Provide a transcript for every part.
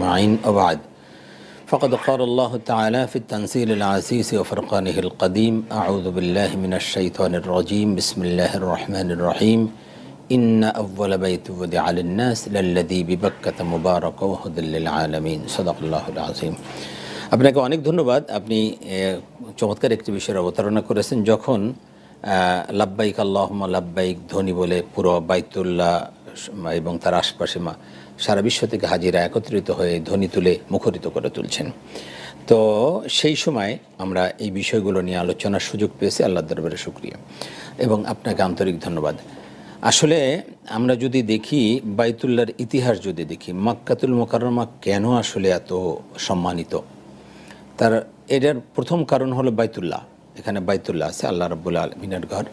أجمعين وبعد فقد قال الله تعالى في التنزيل العزيز وفرقانه القديم أعوذ بالله من الشيطان الرجيم بسم الله الرحمن الرحيم إن أول بيت وضع للناس للذي ببكة مبارك وهدى للعالمين صدق الله العظيم আপনাকে অনেক ধন্যবাদ। আপনি চমৎকার একটি বিষয়ের অবতারণা করেছেন। যখন লাব্বাইক আল্লাহুম্মা লাব্বাইক ধ্বনি বলে পুরো বাইতুল্লাহ এবং তার আশপাশে সারা বিশ্ব থেকে হাজিরা একত্রিত হয়ে ধ্বনি তুলে মুখরিত করে তুলছেন, তো সেই সময় আমরা এই বিষয়গুলো নিয়ে আলোচনার সুযোগ পেয়েছি। আল্লাহর দরবারে শুকরিয়া এবং আপনাকে আন্তরিক ধন্যবাদ। আসলে আমরা যদি দেখি বাইতুল্লাহর ইতিহাস, যদি দেখি মক্কাতুল মুকাররমা কেন আসলে এত সম্মানিত, এটার প্রথম কারণ হলো বাইতুল্লাহ। এখানে বাইতুল্লাহ আছে, আল্লাহ রাব্বুল আলামিনের ঘর।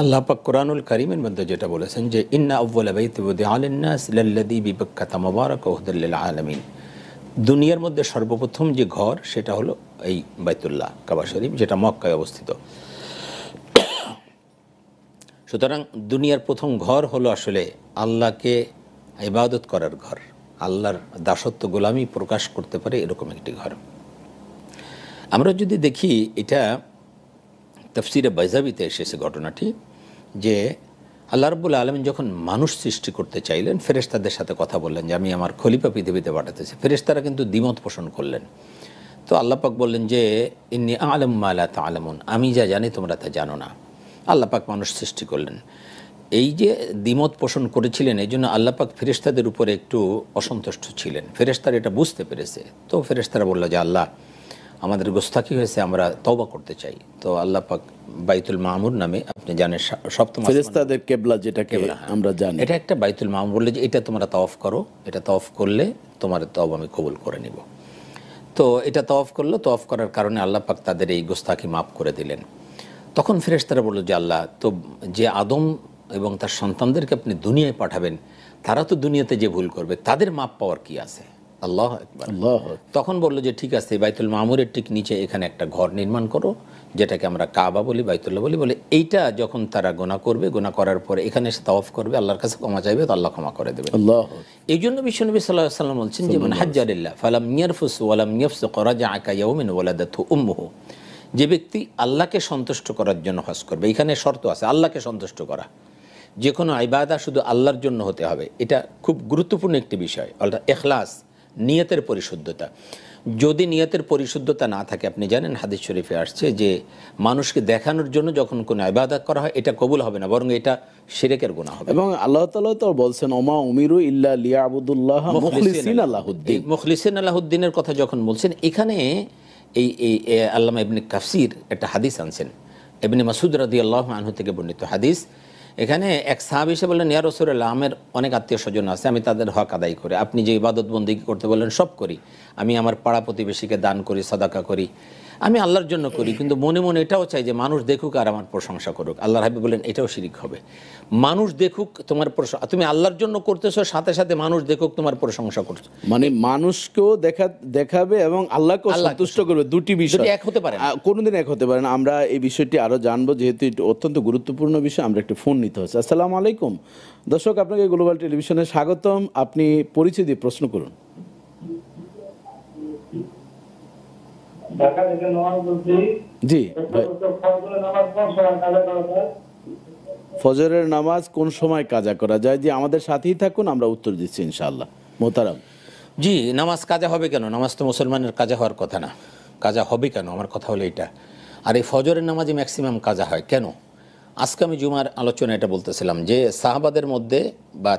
আল্লাহ পাক কোরআনুল কারীমের মধ্যে যেটা বলেছেন যে ইন্না আউওয়ালা বাইতি উযিআ লিন-নাস লাল্লাযী বিবাক্কাতা মুবারাকা ওয়া হুদাল লিল আলামিন, দুনিয়ার মধ্যে সর্বপ্রথম যে ঘর সেটা হলো এই বাইতুল্লাহ কাবা শরীফ, যেটা মক্কায় অবস্থিত। সুতরাং দুনিয়ার প্রথম ঘর হলো আসলে আল্লাহকে ইবাদত করার ঘর, আল্লাহর দাসত্ব গোলামি প্রকাশ করতে পারে এরকম একটি ঘর। আমরা যদি দেখি, এটা তাফসিরে বাইজাবিতে এসেছে ঘটনাটি, যে আল্লাহ রাব্বুল আলামিন যখন মানুষ সৃষ্টি করতে চাইলেন, ফেরেশতাদের সাথে কথা বললেন যে আমি আমার খলিফা পৃথিবীতে পাঠাতেছি। ফেরেশতারা কিন্তু দ্বিমত পোষণ করলেন। তো আল্লাহ পাক বললেন যে ইন্নী আ'লামু মা লা তা'লামুন, আমি যা জানি তোমরা তা জানো না। আল্লাহ পাক মানুষ সৃষ্টি করলেন। এই যে দ্বিমত পোষণ করেছিলেন, এই জন্য আল্লাহ পাক ফেরেশতাদের উপরে একটু অসন্তুষ্ট ছিলেন। ফেরেশতারা এটা বুঝতে পেরেছে। তো ফেরেশতারা বলল যে আল্লাহ, আমাদের গোস্তাকি হয়েছে, আমরা তওবা করতে চাই। তো আল্লাহ পাক বাইতুল মামুর নামে, আপনি জানেন সপ্তম ফেরেশতাদের কিবলা, যেটাকে আমরা জানি, এটা একটা বাইতুল মামুর, বললে যে এটা তোমরা তাওয়াফ করো, এটা তাওয়াফ করলে তোমার তওবা আমি কবুল করে নিব। তো এটা তাওয়াফ করলো, তাওয়াফ করার কারণে আল্লাহ পাক তাদের এই গোস্তাকি মাফ করে দিলেন। তখন ফেরেশতারা বলল যে আল্লাহ, তো যে আদম এবং তার সন্তানদেরকে আপনি দুনিয়ায় পাঠাবেন, তারা তো দুনিয়াতে যে ভুল করবে, তাদের মাপ পাওয়ার কি আছে? আল্লাহ আকবার। তখন বলল যে ঠিক আছে, বাইতুল মামুরের ঠিক নিচে এখানে একটা ঘর নির্মাণ করো, যেটাকে আমরা কাবা বলি, বাইতুল্লাহ বলি। বলে এইটা যখন তারা গোনা করবে, গোনা করার পরে এখানে এসে তাওয়াফ করবে, আল্লাহর কাছে ক্ষমা চাইবে, তো আল্লাহ ক্ষমা করে দেবে। এই জন্য বিশ্বনবী সাল্লাল্লাহু আলাইহি ওয়াসাল্লাম বলছেন যে মান হাজ্জালিল্লাহ ফালাম ইয়ারফুস ওয়ালাম ইয়াফসুক রাজাআ কায়াউমিন ওয়ালাদাতহু উম্মুহু, যে ব্যক্তি আল্লাহকে সন্তুষ্ট করার জন্য হজ করবে, এখানে শর্ত আছে আল্লাহকে সন্তুষ্ট করা। যে কোনো ইবাদত শুধু আল্লাহর জন্য হতে হবে, এটা খুব গুরুত্বপূর্ণ একটি বিষয়। অর্থাৎ ইখলাস, নিয়তের পরিশুদ্ধতা। যদি নিয়তের পরিশুদ্ধতা না থাকে, আপনি জানেন হাদিস শরীফে আসছে যে মানুষকে দেখানোর জন্য যখন কোনো ইবাদত করা হয়, এটা কবুল হবে না, বরং এটা শিরকের গুনাহ হবে। এবং আল্লাহ তাআলা তো বলছেন ওমা উমিরু ইল্লা লিয়াবুদুল্লাহ মুখলিসিনা লাহুদ্দিন, মুখলিসিনা লাহুদ্দিনের কথা যখন বলছেন, এখানে এই আল্লামা ইবনে কাসির একটা হাদিস আনছেন, ইবনে মাসউদ রাদিয়াল্লাহু আনহু থেকে বর্ণিত হাদিস। এখানে এক সাহাবী এসে বললেন, ইয়া রাসূলুল্লাহ, আমার অনেক আত্মীয় স্বজন আছে, আমি তাদের হক আদায় করি, আপনি যে ইবাদত বন্দেগী করতে বললেন সব করি, আমি আমার পাড়া প্রতিবেশীকে দান করি, সাদাকা করি, আমি আল্লাহর জন্য করি, কিন্তু মনে মনে এটাও চাই যে মানুষ দেখুক আর আমার প্রশংসা করুক। আল্লাহর হাবিব বলেন এটাও শিরিক হবে। মানুষ দেখুক তোমার প্রশংসা, তুমি আল্লাহর জন্য করতেছো, সাথে সাথে মানুষ দেখুক তোমার প্রশংসা করছো, মানে মানুষকেও দেখাবে এবং আল্লাহকেও সন্তুষ্ট করবে, দুটি বিষয় এক হতে পারে না, কোনোদিন এক হতে পারে না। আমরা এই বিষয়টি আরো জানবো, যেহেতু এটা অত্যন্ত গুরুত্বপূর্ণ বিষয়। আমরা একটি ফোন নিতে হচ্ছে। আসসালামু আলাইকুম দর্শক, আপনাকে গ্লোবাল টেলিভিশনে স্বাগতম। আপনি পরিচয় দিয়ে প্রশ্ন করুন। জি, ফজরের নামাজ কোন সময় কাজা করা যায়? জি, আমাদের সাথেই থাকুন, আমরা উত্তর দিচ্ছি ইনশাআল্লাহ। মোহতারাম, জি, নামাজ কাজা হবে কেন? নামাজ তো মুসলমানের কাজা হওয়ার কথা না, কাজা হবে কেন? আমার কথা হলো এটা। আর এই ফজরের নামাজে ম্যাক্সিমাম কাজা হয় কেন? আজকে আমি জুমার আলোচনা এটা বলতেছিলাম যে সাহাবাদের মধ্যে বা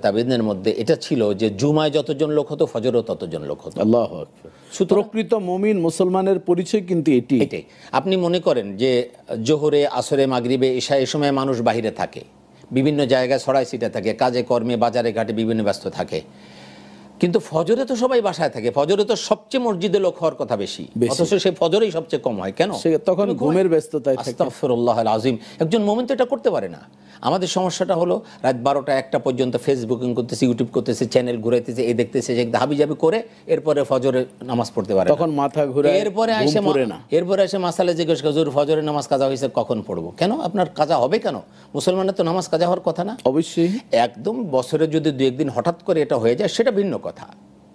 তাবেইনের মধ্যে এটা ছিল যে জুমায় যতজন লোক হতো, ফজরেও ততজন লোক হতো। আল্লাহু আকবার। প্রকৃত মুমিন মুসলমানের পরিচয় কিন্তু এটাই। আপনি মনে করেন যে জোহরে, আসরে, মাগরিবে, ঈশা, এই সময় মানুষ বাহিরে থাকে, বিভিন্ন জায়গায় ছড়াই ছিটা থাকে, কাজে কর্মে, বাজারে ঘাটে বিভিন্ন ব্যস্ত থাকে, কিন্তু ফজরে তো সবাই বাসায় থাকে, ফজরে তো সবচেয়ে মসজিদে লোক হওয়ার কথা বেশি, অথচ সেই ফজরেই সবচেয়ে কম হয় কেন? তখন ঘুমের ব্যস্ততায় থাকে। আস্তাগফিরুল্লাহ আল-আযীম। একজন মুমিন তো এটা করতে পারে না। আমাদের সমস্যাটা হলো রাত 12টা 1টা পর্যন্ত ফেসবুকিং করতেছে, ইউটিউব করতেছে, চ্যানেল ঘুরাইতেছে, এই দেখতেছে, যে হাবিজাবি করে এরপরে ফজরে নামাজ পড়তে পারে, তখন মাথা ঘুরে, এরপরে এসে মাসালে জিজ্ঞেস করে হুজুর ফজরের নামাজ কাজা হয়েছে, কখন পড়বো? কেন আপনার কাজা হবে কেন? মুসলমানের তো নামাজ কাজা হওয়ার কথা না। অবশ্যই। একদম বছরে যদি 2-1 দিন হঠাৎ করে এটা হয়ে যায়, সেটা ভিন্ন কথা।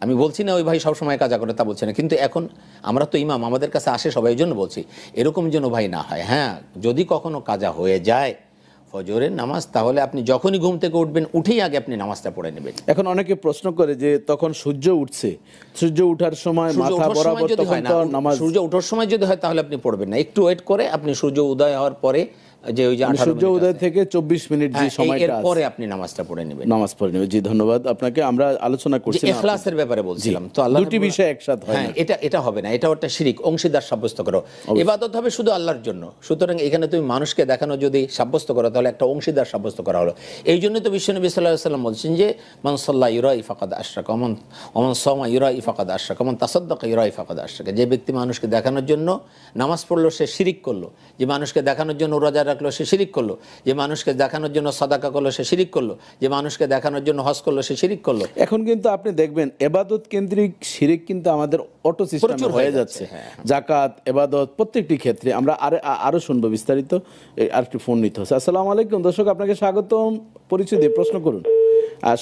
আমি বলছি না ওই ভাই সবসময় কাজা করে, তা বলছি না, কিন্তু এখন আমরা তো ইমাম, আমাদের কাছে আসে সবাই, এই জন্য বলছি এরকম যেন ভাই না হয়। হ্যাঁ, যদি কখনো কাজা হয়ে যায় ফজরের নামাজ, তাহলে আপনি যখনই ঘুম থেকে উঠবেন উঠেই আগে আপনি নামাজটা পড়ে নেবেন। এখন অনেকে প্রশ্ন করে যে তখন সূর্য উঠছে, সূর্য উঠার সময় সূর্য মাথা ওঠার সময় বরাবর যদি তখন হয় না, তো নামাজ, সূর্য ওঠার সময় যদি হয় তাহলে আপনি পড়বেন না, একটু ওয়েট করে আপনি সূর্য উদয় হওয়ার পরে যে ওই যে 18 সূর্য মিনিট উদয় আছে, থেকে 24 মিনিট যে হ্যাঁ, সময়টা আছে এরপরে আপনি নামাজটা পড়ে নেবেন। নামাজ পড়ে নেবে। জি ধন্যবাদ আপনাকে। আমরা আলোচনা যে করছিলাম ইখলাসের ব্যাপারে বলছিলাম, তো আল্লাহ দুটি বিষয় একসাথে হয় হ্যাঁ, না। এটা হবে না, এটা একটা শিরিক, অংশীদার সাব্যস্ত করো। ইবাদত হবে শুধু আল্লাহর জন্য, সুতরাং এখানে তুমি মানুষকে দেখানো যদি সাব্যস্ত করো তাহলে একটা অংশীদার সাব্যস্ত করা হলো। এই জন্য তো বিশ্বনবী সাল্লাল্লাহু আলাইহি ওয়াসাল্লাম বলছেন যে মান সাল্লা ইউরাই ফাকাদ আশরাকা, ওমান সামা ইউরাই ফাকাদ আশরাকা, ওমান তাসাদ্দাকা ইউরাই ফাকাদ আশরাকা। যে ব্যক্তি মানুষকে দেখানোর জন্য নামাজ পড়লো সে শিরিক করলো, যে মানুষকে দেখানোর জন্য রোজা রাখলো সে শিরিক করলো, যে মানুষকে দেখানোর জন্য সাদাকা করলো সে শিরিক করলো, যে মানুষকে দেখানোর জন্য হজ করলো সে শিরিক করলো। এখন কিন্তু আপনি দেখবেন এবাদত কেন্দ্রিক শিরিক কিন্তু আমাদের অটো সিস্টেমে প্রচুর হয়ে যাচ্ছে। হ্যাঁ। জাকাত, এবাদত প্রত্যেকটি ক্ষেত্রে আমরা আরো শুনবো বিস্তারিত। আরেকটি ফোন নিতে হচ্ছে। আসসালামু আলাইকুম দর্শক, আপনাকে স্বাগতম। পরিচয় দিয়ে প্রশ্ন করুন।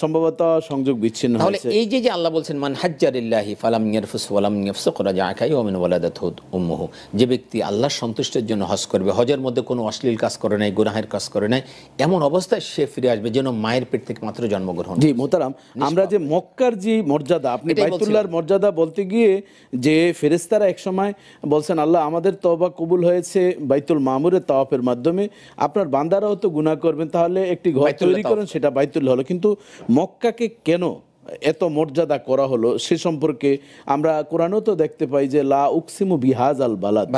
সম্ভবত সংযোগ বিচ্ছিন্ন তাহলে হয়েছে। এই যে আল্লাহ বলছেন মান হাজ্জারিল্লাহি ফালাম ইয়ারফুস ওয়ালাম ইয়াফসুক রাজা আকাই ওয়া মিন ওয়ালাদাতহু উম্মুহু, যে ব্যক্তি আল্লাহর সন্তুষ্টির জন্য হজ করবে, হজের মধ্যে কোনো অশ্লীল কাজ করে নাই, গুনাহের কাজ করে নাই, এমন অবস্থায় সে ফিরে আসবে যেন মায়ের পেট থেকে মাত্র জন্মগ্রহণ। জি মোহতারাম, আমরা যে মক্কার যে মর্যাদা, আপনি এটাই বাইতুল্লাহর মর্যাদা বলতে গিয়ে যে ফেরেশতারা একসময় বলছেন আল্লাহ আমাদের তওবা কবুল হয়েছে বাইতুল মামুরের তাওয়াফের মাধ্যমে, আপনার বান্দারাও তো গুনাহ করবেন, তাহলে একটি ঘর তৈরি করেন, সেটা বাইতুল্লাহ হলো। কিন্তু মক্কাকে কেন এত মর্যাদা করা হলো সে সম্পর্কে আমরা কোরআনেও তো দেখতে পাই যে লা উকসিমু বিহাজাল বালাদ,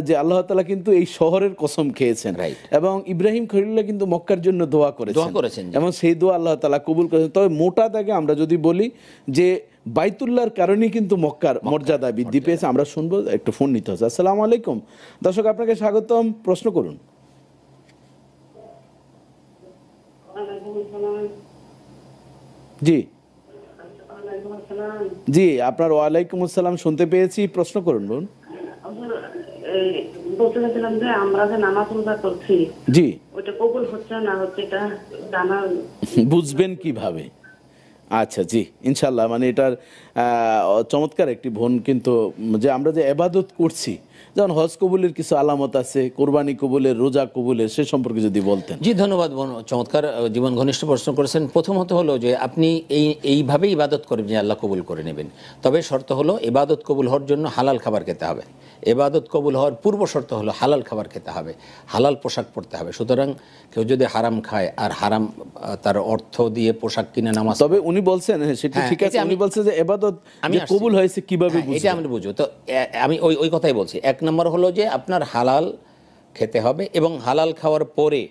যে আল্লাহ তাআলা কিন্তু এই শহরের কসম খেয়েছেন। এবং ইব্রাহিম খলিলুল্লাহ কিন্তু মক্কার জন্য দোয়া করেছেন এবং সেই দোয়া আল্লাহ তাআলা কবুল করেছেন। তবে মোটা দাগে আমরা যদি বলি যে বাইতুল্লাহর কারণেই কিন্তু মক্কার মর্যাদা বৃদ্ধি পেয়েছে। আমরা শুনবো, একটু ফোন নিতে হচ্ছে। আসসালামু আলাইকুম দর্শক, আপনাকে স্বাগতম। প্রশ্ন করুন। জি জি, আপনার ওয়ালাইকুম আসসালাম শুনতে পেয়েছি, প্রশ্ন করুন। বোন বলতে চাইছিলাম যে আমরা যে নামাজ রোজা করছি, জি, ওটা কবুল হচ্ছে না হচ্ছে, এটা জানা বুঝবেন কিভাবে? আচ্ছা, জি ইনশাল্লাহ, মানে এটার চমৎকার একটি বোন, কিন্তু যে আমরা যে ইবাদত করছি, যেমন হজ কবুলের কিছু আলামত আছে, কোরবানি কবুলের, রোজা কবুলের, সে সম্পর্কে যদি বলতেন। জি ধন্যবাদ বোন, চমৎকার জীবন ঘনিষ্ঠ প্রশ্ন করেছেন। প্রথমত হলো যে আপনি এইভাবে ইবাদত করবেন যে আল্লাহ কবুল করে নেবেন, তবে শর্ত হলো ইবাদত কবুল হওয়ার জন্য হালাল খাবার খেতে হবে। ইবাদত কবুল হওয়ার পূর্ব শর্ত হলো হালাল খাবার খেতে হবে, হালাল পোশাক পরতে হবে। সুতরাং কেউ যদি হারাম খায় আর হারাম তার অর্থ দিয়ে পোশাক কিনে নামাজ, তবে উনি বলছেন সেটা ঠিক আছে, উনি বলছেন যে ইবাদত কবুল হয়েছে কিভাবে বুঝবেন, এটা আমি বুঝবো। তো আমি ওই কথাই বলছি। এক নম্বর হলো যে আপনার হালাল খেতে হবে, এবং হালাল খাওয়ার পরে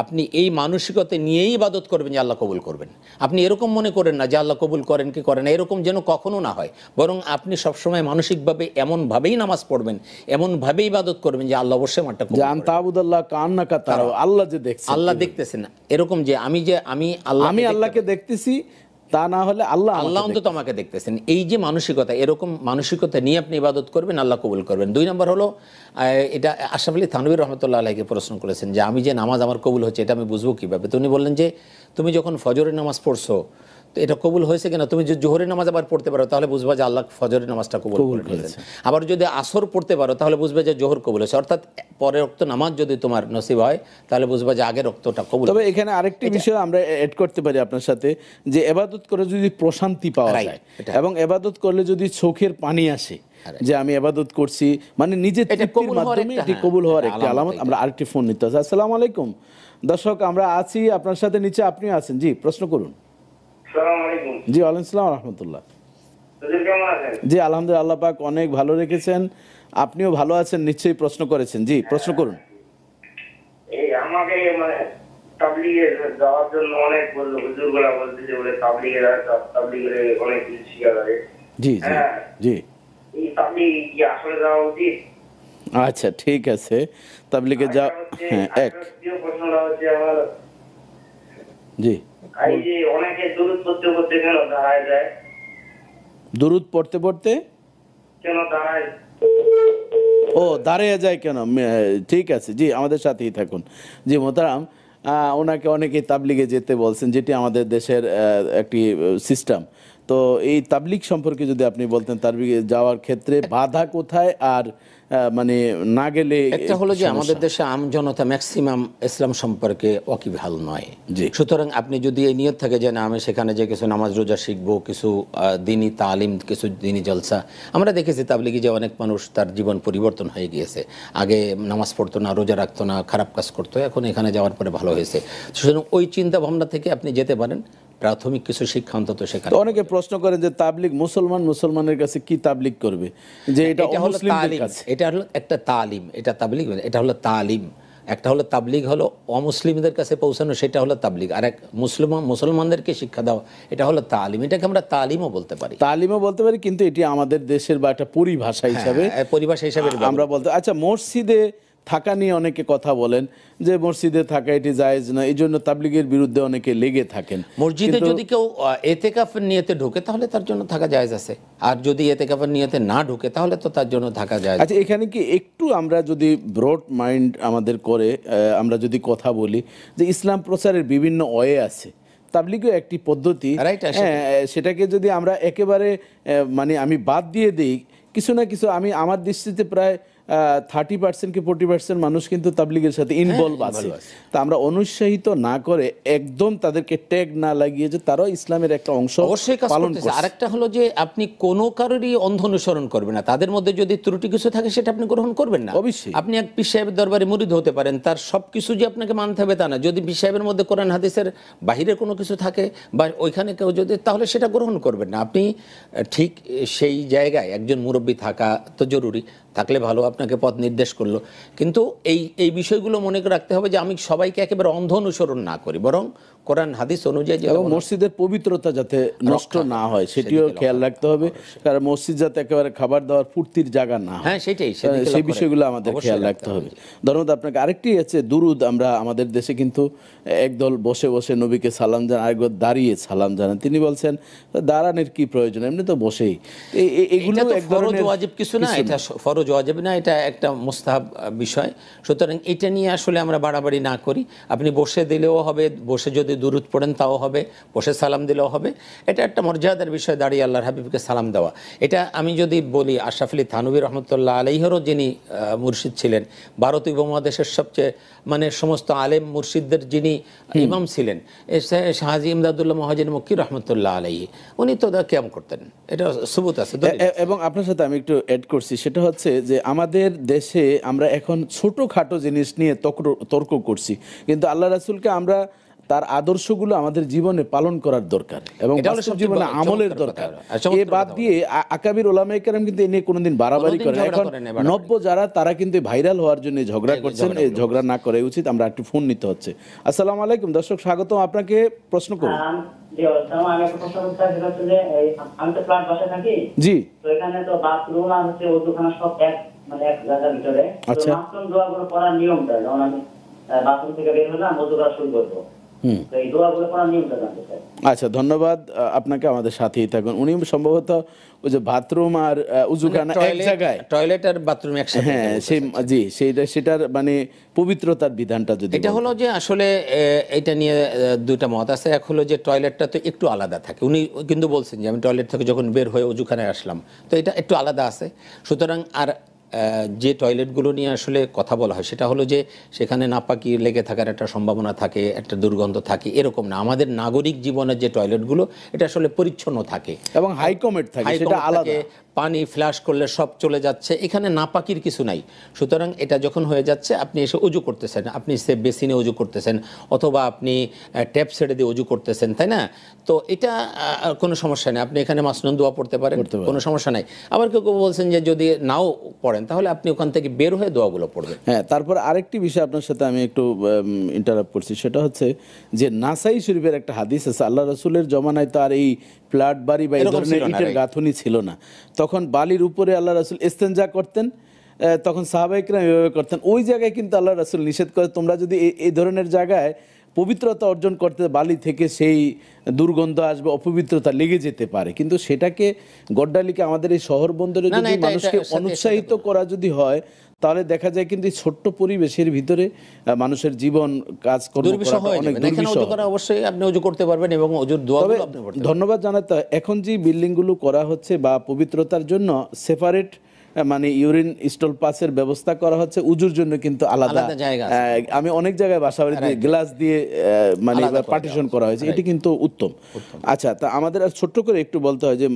আপনি এই মানসিকতা নিয়েই ইবাদত করবেন যে আল্লাহ কবুল করবেন। আপনি এরকম মনে করেন না যে আল্লাহ কবুল করেন কি করেন না, এরকম যেন কখনো না হয়, বরং আপনি সবসময় মানসিকভাবে এমনভাবেই নামাজ পড়বেন, এমনভাবেই ইবাদত করবেন যে আল্লাহ অবশ্যই আমারটা কবুল করবেন। তাবুদাল্লাহ কান্নাকা তারাও, আল্লাহ যে দেখছেন, আল্লাহ দেখতেছেন না, এরকম যে আমি আল্লাহকে দেখতেছি, তা না হলে আল্লাহ অন্তত আমাকে দেখতেছেন, এই যে মানসিকতা, এরকম মানসিকতা নিয়ে আপনি ইবাদত করবেন, আল্লাহ কবুল করবেন। দুই নম্বর হলো, এটা আশরাফ আলী থানভী রহমতুল্লাহ আলাইকে প্রশ্ন করেছেন যে আমি যে নামাজ আমার কবুল হচ্ছে এটা আমি বুঝবো কীভাবে। তো উনি বললেন যে তুমি যখন ফজরের নামাজ পড়ছো তো এটা কবুল হয়েছে কিনা, তুমি যদি জোহরের নামাজ আবার পড়তে পারো তাহলে বুঝবা যে আল্লাহ ফজরের নামাজটা কবুল করেছেন। আবার যদি আসর পড়তে পারো তাহলে বুঝবে যে জোহর কবুল হয়েছে, অর্থাৎ পরের রক্ত নামাজ যদি তোমার নসিব হয় তাহলে বুঝবা যে আগের রক্তটা কবুল। তবে এখানে আরেকটি বিষয় আমরা এড করতে পারি আপনার সাথে, যে ইবাদত করে যদি প্রশান্তি পাওয়া যায় এবং ইবাদত করলে যদি চোখের পানি আসে যে আমি ইবাদত করছি, মানে নিজের তৃপ্তির মাধ্যমে এটি কবুল হওয়ার একটি আলামত। আমরা আরেকটি ফোন নিতে হবে। আসসালামু আলাইকুম দর্শক, আমরা আছি আপনার সাথে, নিচে আপনিও আছেন। জি প্রশ্ন করুন। জি ওয়ালাইকুম আসসালাম রাহমাতুল্লাহ। জি আলহামদুলিল্লাহ, আল্লাহ পাক অনেক ভালো রেখেছেন, আপনিও ভালো আছেন নিশ্চয়ই, প্রশ্ন করেছেন। জি প্রশ্ন করুন। এই আমাকে মানে তাবলীগে যাওয়ার জন্য অনেক বললো, হুজুরগুলা বলতে যে বলে তাবলীগে অনেক কিছু শিখা যাবে। জি জি জি, এই তাবলীগ কি আসলে যাওয়া উচিত? আচ্ছা ঠিক আছে, তাবলীগে যাও। হ্যাঁ, এক প্রশ্নটা হচ্ছে আমার, জি এই যে অনেকে দুরূদ পড়তে পড়তে কেন দাঁড়ায় যায়? দুরূদ পড়তে পড়তে কেন দাঁড়ায়? ও দাঁড়িয়ে যায় কেন? ঠিক আছে, জি আমাদের সাথেই থাকুন। জি মোহতারাম, ওনাকে অনেকেই তাবলীগে যেতে বলছেন, যেটি আমাদের দেশের একটি সিস্টেম। তো এই তাবলিগ সম্পর্কে যদি আপনি বলতেন, তাবলিগে যাওয়ার ক্ষেত্রে বাধা কোথায়, আর মানে না গেলে একটা হলো যে সমস্যা? আমাদের দেশে আম জনতা ম্যাক্সিমাম ইসলাম সম্পর্কে ওয়াকিবহাল নয়। জি। সুতরাং আপনি যদি এই নিয়ত থাকে যে না আমি সেখানে যে কিছু নামাজ রোজা শিখবো, কিছু দিনী তালিম, কিছু দিনী জলসা, আমরা দেখেছি তাবলিগি যে অনেক মানুষ তার জীবন পরিবর্তন হয়ে গিয়েছে। আগে নামাজ পড়তো না, রোজা রাখতো না, খারাপ কাজ করতো, এখন এখানে যাওয়ার পরে ভালো হয়েছে। সুতরাং ওই চিন্তা ভাবনা থেকে আপনি যেতে পারেন, প্রাথমিক কিছু শিক্ষা অন্তত সেখানে। তো অনেকে প্রশ্ন করেন যে তাবলিগ মুসলমানের কাছে কি তাবলিগ করবে, যে এটা এটা হলো অমুসলিমদের তালিম, কাছে। এটা হলো একটা তালিম, এটা তাবলিগ, এটা হলো তালিম। একটা হলো তাবলিগ হলো অমুসলিমদের কাছে পৌঁছানো, সেটা হলো তাবলিগ। আর এক মুসলমানদেরকে শিক্ষা দাও, এটা হলো তালিম। এটাকে আমরা তালিমও বলতে পারি। তালিমও বলতে পারি, কিন্তু এটি আমাদের দেশের বা একটা পরিভাষা হিসাবে পরিভাষা হিসাবে আমরা বলতে। আচ্ছা, মসজিদে থাকা নিয়ে অনেকে কথা বলেন যে মসজিদে থাকা এটি জায়েজ না, এই জন্য তাবলিগের বিরুদ্ধে অনেকে লেগে থাকেন। মসজিদে যদি কেউ এতেকাফের নিয়তে ঢোকে তাহলে তার জন্য থাকা জায়েজ আছে, আর যদি এতেকাফের নিয়তে না ঢোকে তাহলে তো তার জন্য থাকা জায়েজ। আচ্ছা, এখানে কি একটু আমরা যদি ব্রড মাইন্ড আমাদের করে আমরা যদি কথা বলি যে ইসলাম প্রচারের বিভিন্ন ওয়ে আছে, তাবলিগও একটি পদ্ধতি, সেটাকে যদি আমরা একেবারে মানে আমি বাদ দিয়ে দিই, কিছু না কিছু, আমি আমার দৃষ্টিতে প্রায় 30% কি 40% মানুষ কিন্তু তাবলিগের সাথে ইনভলভ আছে। তা আমরা অনুৎসাহিত না করে একদম তাদেরকে ট্যাগ না লাগিয়ে যে তারাও ইসলামের একটা অংশ পালন করছে। আরেকটা হলো যে আপনি কোনো কারোরই অন্ধ অনুসরণ করবেন না, তাদের মধ্যে যদি ত্রুটি কিছু থাকে সেটা আপনি গ্রহণ করবেন না। অবশ্যই আপনি এক পীর সাহেবের দরবারে মুরিদ হতে পারেন, তার সবকিছু যে আপনাকে মানতে হবে তা না। যদি পীর সাহেবের মধ্যে কোরআন হাদিসের বাহিরে কোনো কিছু থাকে বা ওইখানে কেউ যদি, তাহলে সেটা গ্রহণ করবেন না। আপনি ঠিক সেই জায়গায় একজন মুরব্বী থাকা তো জরুরি, থাকলে ভালো, আপনাকে পথ নির্দেশ করলো। কিন্তু এই বিষয়গুলো মনে রাখতে হবে যে আমি সবাইকে একেবারে অন্ধ অনুসরণ না করি, বরং কোরআন হাদিস অনুযায়ী এবং মসজিদের পবিত্রতা যাতে নষ্ট না হয় সেটিও খেয়াল রাখতে হবে, কারণ মসজিদ যাতে একেবারে খাবার দাবার ফুর্তির জায়গা না হয়। হ্যাঁ, সেটাই, সেই বিষয়গুলো আমাদের খেয়াল রাখতে হবে। ধন্যবাদ আপনাকে। আরেকটি আছে দুরুদ। আমরা আমাদের দেশে কিন্তু একদল বসে বসে নবীকে সালাম জানান, আরেকদল দাঁড়িয়ে সালাম জানান। তিনি বলছেন দাঁড়ানোর কি প্রয়োজন, এমনি তো বসেই। এগুলো এক ধরনের ওয়াজিব কিছু না, এটা ফরজ ওয়াজিব না, এটা একটা মুস্তাহাব বিষয়। সুতরাং এটা নিয়ে আসলে আমরা বাড়াবাড়ি না করি। আপনি বসে দিলেও হবে, বসে যদি দুরুদ পড়েন তাও হবে, বসে সালাম দিলেও হবে। এটা একটা মর্যাদার বিষয়, দাঁড়িয়ে আল্লাহর হাবিবকে সালাম দেওয়া। এটা আমি যদি বলি, আশরাফ আলী থানভী রহমতুল্লাহ আলাইহিরও যিনি মুর্শিদ ছিলেন, ভারতীয় উপমহাদেশের সবচেয়ে মানে সমস্ত আলেম মুর্শিদদের যিনি ইমাম ছিলেন, শাহজি ইমদাদুল্লাহ মহাজির মক্কি রহমতুল্লাহ আলাইহি, উনি তো কিয়াম করতেন, এটা সুবুত আছে। এবং আপনার সাথে আমি একটু অ্যাড করছি, সেটা হচ্ছে যে আমাদের দেশে আমরা এখন ছোটোখাটো জিনিস নিয়ে তর্ক করছি, কিন্তু আল্লাহ রাসূলকে আমরা তার আদর্শগুলো আমাদের জীবনে পালন করার দরকার এবং বাস্তব জীবনে আমলের দরকার। এ বাদ দিয়ে আকাবির ওলামায়ে কেরাম কিন্তু এ নিয়ে কোনোদিন বাড়াবাড়ি করে। এখন নব্য যারা, তারা কিন্তু ভাইরাল হওয়ার জন্য ঝগড়া করছেন। এই ঝগড়া না করা উচিত। আমরা একটু ফোন নিতে হচ্ছে। আসসালামু আলাইকুম দর্শক, স্বাগতম আপনাকে। প্রশ্ন করুন। আমি তো ফ্ল্যাট বাসায় থাকি। জি। তো এখানে তো বাথরুম আর হচ্ছে ওযুখানা সব এক জায়গার ভিতরে। আচ্ছা। বাথরুম দোয়াগুলো পড়ার নিয়মটা, যেমন আমি বাথরুম থেকে বের হলাম, ওযু করা শুরু করবো, এই দোয়াগুলো পড়ার নিয়মটা জানতে চাই। আচ্ছা, ধন্যবাদ আপনাকে। আমাদের সাথেই থাকুন। উনি সম্ভবত ওই যে বাথরুম আর উযুখানা এক জায়গায়, টয়লেট আর বাথরুম একসাথে, হ্যাঁ জি, সেটার মানে পবিত্রতার বিধানটা যদি এটা হলো যে আসলে এটা নিয়ে দুইটা মত আছে। এক হলো যে টয়লেটটা তো একটু আলাদা থাকে, উনি কিন্তু বলছেন যে আমি টয়লেট থেকে যখন বের হয়ে ওযুখানায় আসলাম, তো এটা একটু আলাদা আছে। সুতরাং আর যে টয়লেটগুলো নিয়ে আসলে কথা বলা হয় সেটা হলো যে সেখানে নাপাকি লেগে থাকার একটা সম্ভাবনা থাকে, একটা দুর্গন্ধ থাকে, এরকম না। আমাদের নাগরিক জীবনের যে টয়লেটগুলো, এটা আসলে পরিচ্ছন্ন থাকে এবং হাইকমেট থাকে, সেটা আলাদা। পানি ফ্ল্যাশ করলে সব চলে যাচ্ছে, এখানে নাপাকির কিছু নাই। সুতরাং এটা যখন হয়ে যাচ্ছে, আপনি এসে উজু করতেছেন, আপনি সে বেসিনে উজু করতেছেন অথবা আপনি ট্যাপ ছেড়ে দিয়ে উজু করতেছেন, তাই না? তো এটা কোনো সমস্যা নেই, আপনি এখানে মাসনুন দোয়া পড়তে পারেন, কোনো সমস্যা নাই। আবার কেউ কেউ বলছেন যে যদি নাও পড়েন তাহলে আপনি ওখান থেকে বের হয়ে দোয়াগুলো পড়বেন। হ্যাঁ, তারপর আরেকটি বিষয় আপনার সাথে আমি একটু ইন্টারাপ্ট করছি, সেটা হচ্ছে যে নাসাই শরীফের একটা হাদিস আছে, আল্লাহ রাসূলের জমানায় তো আর এই ফ্ল্যাট বাড়ি বা এই ধরনের ইটের গাঁথনি ছিল না। তখন বালির উপরে আল্লাহ রাসূল ইস্তেনজা করতেন, তখন সাহাবায়ে কেরাম এভাবে করতেন। ওই জায়গায় কিন্তু আল্লাহ রাসূল নিষেধ করে, তোমরা যদি এই ধরনের জায়গায় পবিত্রতা অর্জন করতে, বালি থেকে সেই দুর্গন্ধ আসবে, অপবিত্রতা লেগে যেতে পারে। কিন্তু সেটাকে গড্ডালিকে আমাদের এই শহর বন্দরে যদি মানুষকে অনুৎসাহিত করা যদি হয়, তাহলে দেখা যায় কিন্তু এই ছোট্ট পরিবেশের ভিতরে মানুষের জীবন কাজকর্ম দুর্বিষহ হয়ে অনেক যাবে। এখানে দুর্বিষহ ওযু করা অবশ্যই আপনি ওযু করতে পারবেন এবং ওযুর দোয়াগুলো আপনি পড়তে পারবেন। ধন্যবাদ জানাতে হয়। এখন যে বিল্ডিংগুলো করা হচ্ছে বা পবিত্রতার জন্য সেপারেট মানে ইউরিন স্টল পাসের ব্যবস্থা করা হচ্ছে, উজুর জন্য কিন্তু আলাদা জায়গা আছে। আমি অনেক জায়গায় বাসাবাড়িতে গ্লাস দিয়ে মানে আলাদা করে পার্টিশন দেওয়া করা হয়েছে, এটি কিন্তু উত্তম। আচ্ছা, তা আমাদের আর ছোট্ট করে একটু বলতে হয় যে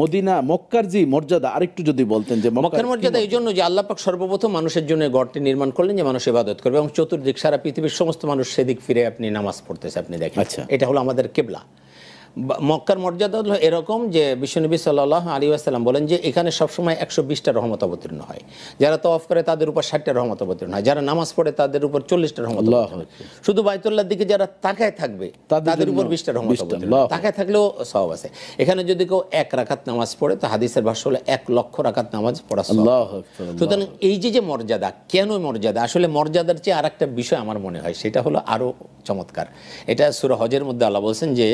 মদিনা মক্কার যে মর্যাদা আরেকটু যদি বলতেন যে মক্কার মর্যাদা এই জন্য যে আল্লাহ পাক সর্বপ্রথম মানুষের জন্য গড়টি নির্মাণ করলেন যে মানুষ ইবাদত করবে এবং চতুর্দিক সারা পৃথিবীর সমস্ত মানুষ সেদিক ফিরে আপনি নামাজ পড়তেছে, আপনি দেখেন। আচ্ছা। এটা হলো আমাদের কিবলা। মক্কার মর্যাদা হলো এরকম যে বিশ্বনবী সাল্লাল্লাহু আলাইহি ওয়াসাল্লাম বলেন যে এখানে সবসময় 120টা রহমত অবতীর্ণ হয়। যারা তওয়াফ করে তাদের উপর 60টা রহমত অবতীর্ণ হয়, যারা নামাজ পড়ে তাদের উপর 40টা রহমত অবতীর্ণ হয়। শুধু বাইতুল্লাহর দিকে যারা তাকায় থাকবে তাদের উপর 20টা রহমত অবতীর্ণ হয়। তাকায় থাকলেও সওয়াব আছে। এখানে যদি কেউ 1 রাকাত নামাজ পড়ে তো হাদিসের ভাষ্য হলো 1 লক্ষ রাকাত নামাজ পড়া সওয়াব। সুতরাং এই যে মর্যাদা, কেন মর্যাদা? আসলে মর্যাদার চেয়ে আরেকটা বিষয় আমার মনে হয় সেটা হলো আরো চমৎকার। এটা সূরা হজের মধ্যে আল্লাহ বলেন যে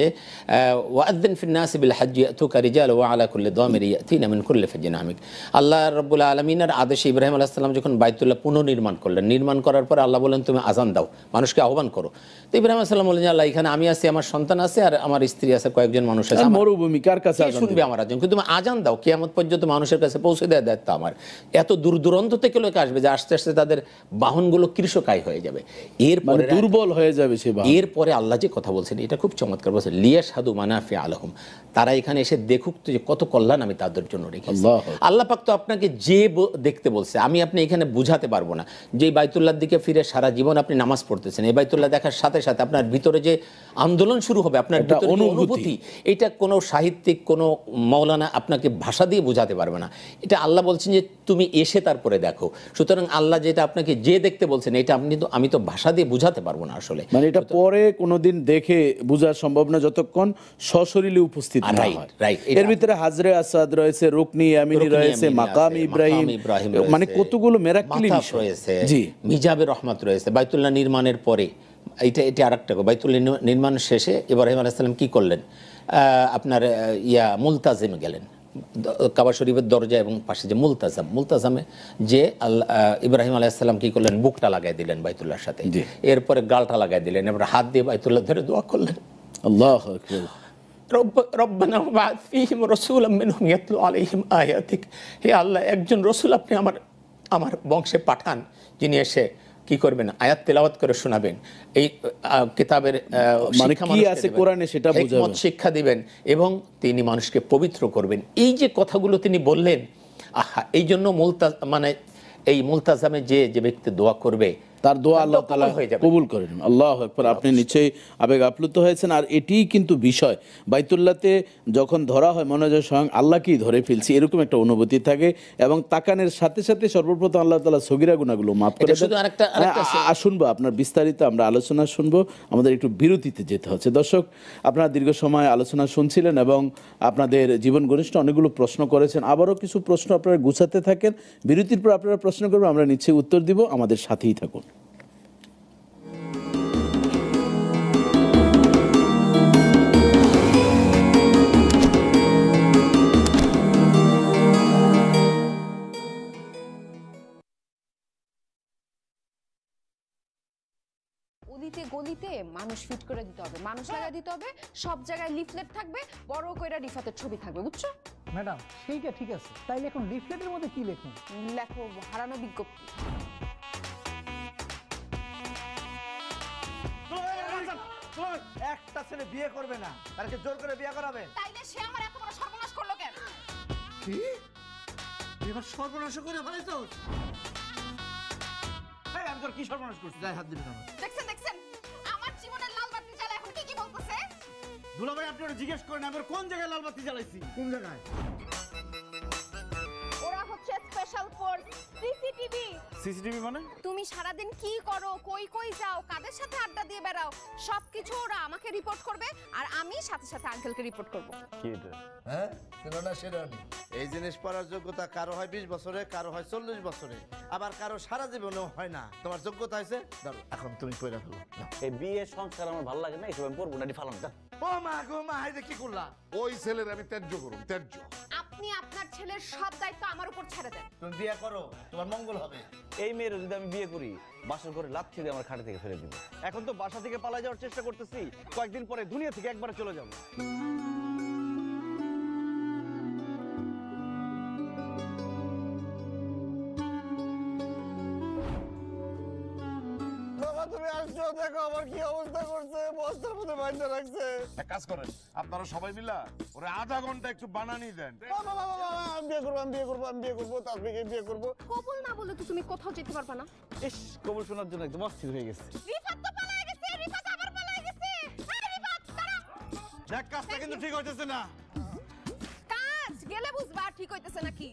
ওয়াআযিন ফিন-নাসি বিল হাজ্জি ইয়াতুকা রিজাল ওয়া আলা কুল্লি দামিরি ইয়াতিনা মিন কুল্লি ফাজ্জিন আমিক। আল্লাহ রাব্বুল আলামিনের আদেশে ইব্রাহিম আলাইহিস সালাম যখন বাইতুল্লাহ পুনর্নির্মাণ করলেন, নির্মাণ করার পরে আল্লাহ বলেন তুমি আযান দাও, মানুষকে আহ্বান করো। তো ইব্রাহিম আলাইহিস সালাম বলেন আল্লাহ এখানে আমি আছি, আমার সন্তান আছে আর আমার স্ত্রী আছে, কয়েকজন মানুষ আছে, মরুভূমি, কার কাছে কে শুনবে আমার আযান? কিন্তু তুমি আযান দাও, কিয়ামত পর্যন্ত মানুষের কাছে পৌঁছে দেওয়ার দায়িত্ব আমার। এত দূর দূরান্ত থেকে লোক আসবে যে আস্তে আস্তে তাদের বাহনগুলো কৃষকায় হয়ে যাবে, এরপরে দুর্বল হয়ে যাবে সে বাহন। এরপরে আল্লাহ যে কথা বলছেন এটা খুব চমৎকার বলছেন, লিয়াশহাদু মানাফিআ লাহুম, তারা এখানে এসে দেখুক তো যে কত কল্যাণ আমি তাদের জন্য রেখেছি। আল্লাহ পাক তো আপনাকে যে দেখতে বলছে, আমি আপনি এখানে বুঝাতে পারবো না। যে বাইতুল্লাহর দিকে ফিরে সারা জীবন আপনি নামাজ পড়তেছেন, এই বাইতুল্লাহ দেখার সাথে সাথে আপনার ভিতরে যে আন্দোলন শুরু হবে, আপনার ভিতরে অনুভূতি, এটা কোনো সাহিত্যিক কোনো মাওলানা আপনাকে ভাষা দিয়ে বোঝাতে পারবে না। এটা আল্লাহ বলছেন যে তুমি এসে তারপরে দেখো। সুতরাং আল্লাহ যেটা আপনাকে যে দেখতে বলছেন এটা আমি তো ভাষা দিয়ে বোঝাতে পারবো না আসলে। মানে এটা পরে কোনোদিন দেখে বোঝা সম্ভব না যতক্ষণ সশরীরে উপস্থিত না হয়। এর ভিতরে হাজরে আসাদ রয়েছে, রুকনি ইয়ামিনী রয়েছে, মাকাম ইব্রাহিম, মানে কতগুলো মিরাক্কেল রয়েছে। জি, মিজাবে রহমত রয়েছে। বাইতুল্লাহ নির্মাণের পরে এটা আরেকটা, বাইতুল্লাহ নির্মাণ শেষে ইব্রাহিম আলাইহিস সালাম কি করলেন? আপনার মুলতাজিমে গেলেন, কাবা শরীফের দরজা এবং পাশে যে মুলতাজামে যে ইব্রাহিম আলাইহিস সালাম কি করলেন? বুকটা লাগাই দিলেন বাইতুল্লাহর সাথে, এরপরে গালটা লাগাই দিলেন, এরপর হাত দিয়ে বাইতুল্লাহ ধরে দোয়া করলেন, আল্লাহু আকবার, রব্বানা ওয়াবা'আথ ফীহিম রাসূলাম মিনহুম ইয়াতলু আলাইহিম আয়াতিক। হে আল্লাহ, একজন রাসূল আপনি আমার বংশে পাঠান, যিনি এসে কি করবেন? আয়াত তেলাওয়াত করে শোনাবেন, এই কিতাবের শিক্ষা কি আছে কোরআনে সেটা বুঝাবেন, শিক্ষা দিবেন এবং তিনি মানুষকে পবিত্র করবেন। এই যে কথাগুলো তিনি বললেন, এই জন্য এই মুলতাজামে যে ব্যক্তি দোয়া করবে তার দোয়া আল্লাহ তাআলা কবুল করেন। আল্লাহু আকবার। আপনি নিশ্চয়ই আবেগ আপ্লুত হয়েছেন। আর এটিই কিন্তু বিষয়, বাইতুল্লাহতে যখন ধরা হয় মনে হয় স্বয়ং আল্লাহকেই ধরে ফেলছি, এরকম একটা অনুভূতি থাকে এবং তাকানের সাথে সাথে সর্বপ্রথম আল্লাহ তাআলা সগীরা গুনাহগুলো মাফ করে দেন। শুনবো আপনার বিস্তারিত আমরা আলোচনা শুনবো, আমাদের একটু বিরতিতে যেতে হচ্ছে। দর্শক, আপনারা দীর্ঘ সময় আলোচনা শুনছিলেন এবং আপনাদের জীবন ঘনিষ্ঠ অনেকগুলো প্রশ্ন করেছেন। আবারও কিছু প্রশ্ন আপনারা গুছাতে থাকেন, বিরতির পর আপনারা প্রশ্ন করবেন, আমরা নিশ্চয়ই উত্তর দিব। আমাদের সাথেই থাকুন। গলিতে গলিতে মানুষ ফিট করে দিতে হবে, মানুষ লাগা দিতে হবে, সব জায়গায় লিফলেট থাকবে, বড় কইরা রিফাতের ছবি থাকবে, বুঝছো ম্যাডাম? সেইটা ঠিক আছে, তাইলে এখন লিফলেটের মধ্যে কি লিখুন? লেখো হারানো বিজ্ঞপ্তি। একটা ছেলে বিয়ে করবে না, তাকে জোর করে বিয়ে করাবে, তাইলে সে আমার এত বড় সর্বনাশ করলো কেন? কি এবার সর্বনাশ করে ফেলাইছো? এই আমি তোর কি সর্বনাশ করছি? যাই হাত দিবি না। দেখছেন আমার জীবনের লাল বাতি জ্বালা এখন কি বলতেছে? দুলাভাই আপনি ওরা জিজ্ঞেস করেন আমি কোন জায়গায় লাল বাতি জ্বালাইছি? কোন জায়গায়? ওরা হচ্ছে স্পেশাল ফোর্স সিসিটিভি। সিসিটিভি মানে? তুমি সারাদিন কি করো, কই যাও, কাদের সাথে আড্ডা দিয়ে বেড়াও, সবকিছু ওরা আমাকে রিপোর্ট করবে আর আমি সাথে সাথে আঙ্কেলকে রিপোর্ট করব। কি এটা? হ্যাঁ, ছিল না শেরানি। এই জিনিস পড়ার যোগ্যতা কারো হয় 20 বছরে, কারো হয় 40 বছরে, আবার কারো সারা জীবনেও হয় না। তোমার যোগ্যতা হয়েছে, ধরো এখন তুমি কইরা ফেলো। এই বিয়ে সংস্কার আমার ভালো লাগে না, এইসব আমি পড়বো না, ফালাম। ও মা গো মা, এই যে কি করলা? ওই ছেলের আমি ত্যায্য করুম, ত্যায্য। আপনি আপনার ছেলের সব দায়িত্ব আমার উপর ছেড়ে দেন। তুমি বিয়ে করো, তোমার মঙ্গল হবে। এই মেয়ের যদি আমি বিয়ে করি, বাসর ঘরে লাথি দিয়ে আমার খাট থেকে ফেলে দিবে। এখন তো বাসা থেকে পালা যাওয়ার চেষ্টা করতেছি, কয়েকদিন পরে দুনিয়া থেকে একবারে চলে যাবো। তুমি আসছো, দেখো আমার কি অবস্থা করছে, বস্তার মধ্যে বাইন্ধা রাখছে। এক কাজ করেন, আপনারা সবাই মিলা ওরে আধা ঘন্টা একটু বানানি দেন। আমি বিয়ে করবো, আমি বিয়ে করবো, আমি বিয়ে করবো, তাসবিকে বিয়ে করবো। কবুল না বলে তো তুমি কোথাও যেতে পারবে না। ইস, কবুল শোনার জন্য একদম অস্থির হয়ে গেছে। রিফাত তো পালায়ে গেছে, রিফাত আবার পালায়ে গেছে। হ্যাঁ রিফাত, দাঁড়া। দেখ কাজটা কিন্তু ঠিক হইতেছে না। কাজ গেলে বুঝবা ঠিক হইতেছে নাকি।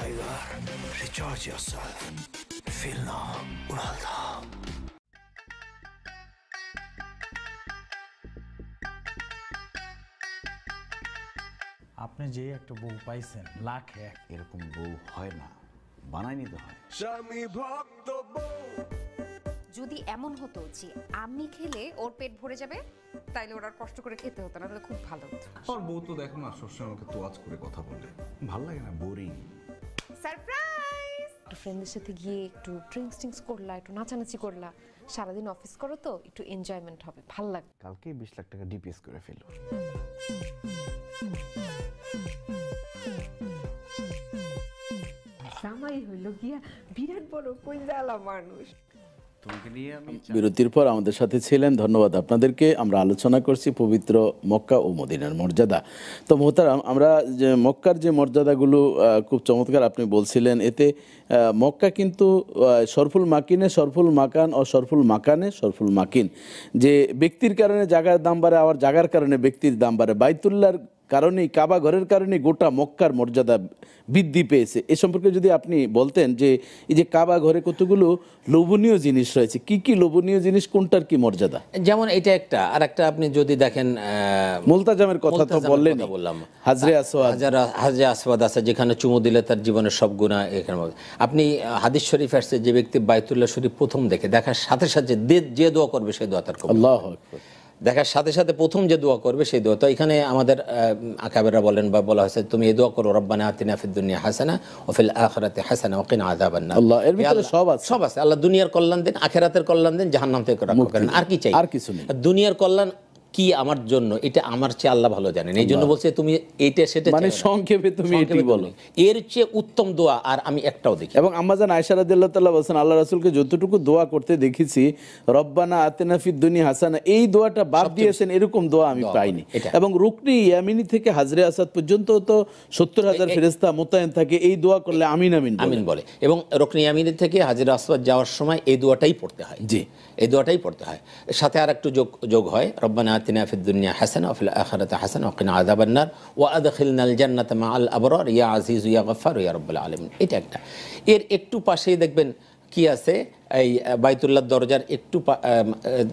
Tiger, recharge yourself. Feel now, ural dao. আপনি যে একটা বউ পাইছেন, লাখ এক। এরকম বউ হয় না, বানাই নিতে হয়। স্বামী ভক্ত বউ। যদি এমন হতো যে আমি খেলে ওর পেট ভরে যাবে, তাইলে ওর আর কষ্ট করে খেতে হতো না, তাহলে খুব ভালো হতো। আমার বউ তো দেখো না, সবসময় আমাকে তোয়াজ করে কথা বলে, ভাল লাগে না, বোরিং। সারপ্রাইজ! একটু ফ্রেন্ডদের সাথে গিয়ে একটু ড্রিঙ্কস করলা, একটু নাচানাচি করলা, সারাদিন অফিস করো তো, একটু এনজয়মেন্ট হবে, ভাল লাগবে। কালকে 20 লাখ টাকা ডিপিএস করে ফেলো। জামাই হইল গিয়া বিরাট বড় কইজালা মানুষ। বিরতির পর আমাদের সাথে ছিলেন, ধন্যবাদ আপনাদেরকে। আমরা আলোচনা করছি পবিত্র মক্কা ও মদিনার মর্যাদা। তো মোহতারাম, আমরা যে মক্কার যে মর্যাদাগুলো খুব চমৎকার আপনি বলছিলেন, এতে মক্কা কিন্তু শরফুল মাকিনে শরফুল মাকান ও শরফুল মাকানে শরফুল মাকিন, যে ব্যক্তির কারণে জায়গার দাম বাড়ে, আবার জায়গার কারণে ব্যক্তির দাম বাড়ে। বাইতুল্লাহর কারণেই, কাবা ঘরের কারণে গোটা মক্কার মর্যাদা বৃদ্ধি পেয়েছে। এ সম্পর্কে যদি আপনি বলতেন যে এই যে কাবা ঘরে কতগুলো লোভনীয় জিনিস রয়েছে, কি কি লোভনীয় জিনিস, কোনটার কি মর্যাদা? যেমন এটা একটা, আর একটা আপনি যদি দেখেন মুলতাজামের কথা তো বললেন, বললাম হাজরে আসওয়াদ, হাজরে আসওয়াদ আছে যেখানে চুমু দিলে তার জীবনের সব গুনাহ এখানে। আপনি হাদিস শরীফ আসছে যে ব্যক্তি বাইতুল্লাহ শরীফ প্রথম দেখার সাথে সাথে যে দোয়া করবে সেই দোয়া তার কবুল। আল্লাহু আকবার। দেখার সাথে সাথে প্রথম যে দোয়া করবে সেই দোয়া। তো এখানে আমাদের আকাবেররা বলেন বা বলা হয়েছে, তুমি এই দোয়া করো, রব্বানা আতিনা ফিদ দুনিয়া হাসানা ওয়া ফিল আখিরাতি হাসানা ওয়া কিনা আযাবান নার। আল্লাহ এর ভিতরে সব আছে। আল্লাহ দুনিয়ার কল্যাণ দেন, আখিরাতের কল্যাণ দেন, জাহান্নাম থেকে রক্ষা করেন। আর কি চাই? আর কিছু নেই। দুনিয়ার কল্যাণ কি আমার জন্য, এটা আমার চেয়ে আল্লাহ ভালো জানেন। এই জন্য বলছে তুমি এইটা সেটা, মানে সংক্ষেপে তুমি এটি বলো। এর চেয়ে উত্তম দোয়া আর আমি একটাও দেখি। এবং আম্মাজান আয়েশা রাদিয়াল্লাহু তাআলা বলেন, আল্লাহ রাসূলকে যতটুকু দোয়া করতে দেখেছি, রব্বানা আতিনা ফিদ দুনিয়া হাসানা, এই দোয়াটা বাদ দিয়েছেন এরকম দোয়া আমি পাইনি। এবং রুকনি ইয়ামিনী থেকে হাজরে আসাদ পর্যন্ত তো 70,000 ফেরেশতা মোতায়েন থাকে, এই দোয়া করলে আমিন আমিন আমিন বলে। এবং রুকনি ইয়ামিনী থেকে হাজরে আসওয়াদ যাওয়ার সময় এই দোয়াটাই পড়তে হয়। জি, এই দোয়াটাই পড়তে হয়। সাথে আর একটু যোগ হয়, রব্বানা আতিনা ফিদ দুনিয়া হাসানা ওয়া ফিল আখিরাতি হাসানা ওয়া কিনা আযাবান নার ওয়া আদখিলনাল জান্নাতা মাআল আবরার ইয়া আজিজু ইয়া গফফার ইয়া রাব্বুল আলামিন। এটা একটা। এর একটু পাশেই দেখবেন কি আছে, এই বাইতুল্লাহ দরজার একটু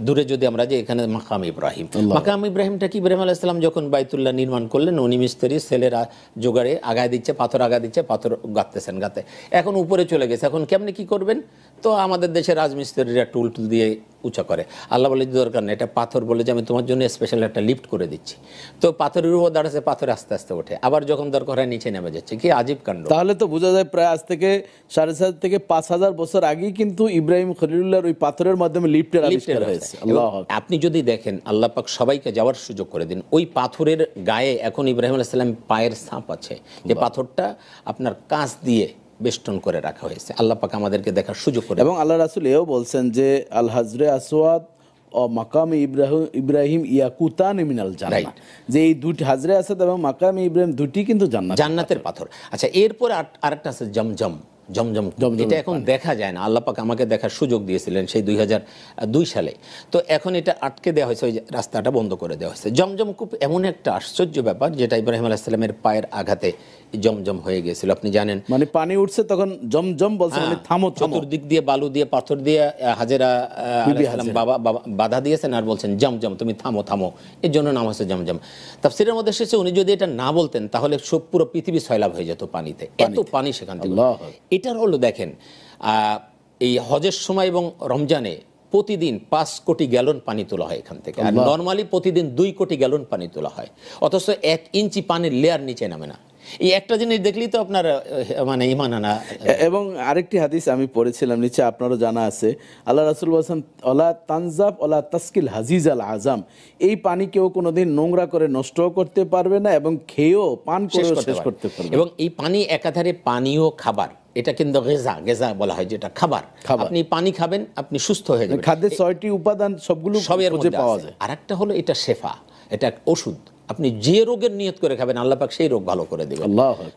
দূরে যদি আমরা যে এখানে মাকাম ইব্রাহিম, মাকাম ইব্রাহিমটা কি, ইব্রাহিম আলাইহিস সালাম যখন বাইতুল্লাহ নির্মাণ করলেন, উনি মিস্ত্রি, ছেলেরা জোগাড়ে আগায় দিচ্ছে, পাথর আগায় দিচ্ছে, পাথর গাঁথতেছেন, গাঁথে এখন উপরে চলে গেছে। এখন কেমনে কি করবেন? তো আমাদের দেশের রাজমিস্ত্রিরা টুল দিয়ে উঁচা করে। আল্লাহ বলে দরকার নেই, এটা পাথর, বলে যে আমি তোমার জন্য স্পেশাল একটা লিফট করে দিচ্ছি। তো পাথরের উপর দাঁড়াচ্ছে, পাথর আস্তে আস্তে ওঠে, আবার যখন দরকার হয় নিচে নেমে যাচ্ছে। কি আজীব কাণ্ড! তাহলে তো বোঝা যায় প্রায় আজ থেকে 7,500 থেকে 5,000 বছর আগেই কিন্তু ইব্রাহিম খলিলুল্লাহর ওই পাথরের মাধ্যমে লিফটের আবিষ্কার হয়েছে। আপনি যদি দেখেন, আল্লাহ পাক সবাইকে যাওয়ার সুযোগ করে দিন। ওই পাথরের গায়ে এখন ইব্রাহিম আলাইহিস সালাম পায়ের ছাপ আছে, যে পাথরটা আপনার কাঁচ দিয়ে বেষ্টন করে রাখা হয়েছে। আল্লাহ পাক আমাদেরকে দেখার সুযোগ করে। এবং আল্লাহ রাসূল এও বলছেন যে আল হাজরে আসওয়াদ ও মাকামে ইব্রাহিম ইয়াকুতান মিনাল জান্নাহ, যে এই দুটি হাজরে আসাদ এবং মাকামে ইব্রাহিম দুটি কিন্তু জান্নাতের পাথর। আচ্ছা, এরপরে আরেকটা আছে জমজম। জমজম এটা এখন দেখা যায় না, আল্লাহ পাক আমাকে দেখার সুযোগ দিয়েছিলেন সেই 2002 সালে। তো এখন এটা আটকে দেওয়া হয়েছে, ওই যে রাস্তাটা বন্ধ করে দেওয়া হয়েছে। জমজম খুব এমন একটা আশ্চর্য ব্যাপার, যেটা ইব্রাহিম আলাইহিস সালামের পায়ের আঘাতে জমজম হয়ে গিয়েছিল, আপনি জানেন। মানে পানি উঠছে তখন জমজম বলছে, মানে থামো থামো। চতুর্দিক দিয়ে বালু দিয়ে পাথর দিয়ে হাজেরা আলাইহিস সালাম বাবা বাধা দিয়েছেন আর বলছেন জমজম তুমি থামো থামো, এর জন্য নাম হচ্ছে জমজম। তাফসীরের মধ্যে এসেছে উনি যদি এটা না বলতেন তাহলে সব পুরো পৃথিবী সয়লাব হয়ে যেত পানিতে, এত পানি সেখান থেকে। এটার হলো দেখেন, এই হজের সময় এবং রমজানে প্রতিদিন 5 কোটি গ্যালন পানি তোলা হয় এখান থেকে, আর নর্মালি প্রতিদিন 2 কোটি গ্যালন পানি তোলা হয়, অথচ 1 ইঞ্চি পানির লেয়ার নিচে নামে না। এই একটা জিনিস দেখলেই তো আপনার মানে ঈমান আনা। এবং আরেকটি হাদিস আমি পড়েছিলাম নিচে, আপনারও জানা আছে, আল্লাহ রাসূল বলেছেন ওলা তানজাব ওলা তাসকিল হাজিজ আল আজম, এই পানি কেউ কোনোদিন নোংরা করে নষ্টও করতে পারবে না এবং খেয়েও পান করেও শেষ করতে পারবে। এবং এই পানি একাধারে পানীয় খাবার, এটা কিন্তু গেজা বলা হয়, যেটা খাবার। আপনি পানি খাবেন আপনি সুস্থ হয়ে যাবেন। খাদ্যের 6টি উপাদান সবগুলো সবের মধ্যে পাওয়া যায়। আরেকটা হলো এটা শেফা, এটা ওষুধ। আপনি যে রোগের নিয়ত করে খাবেন আল্লাহ পাক সেই রোগ ভালো করে দেবেন।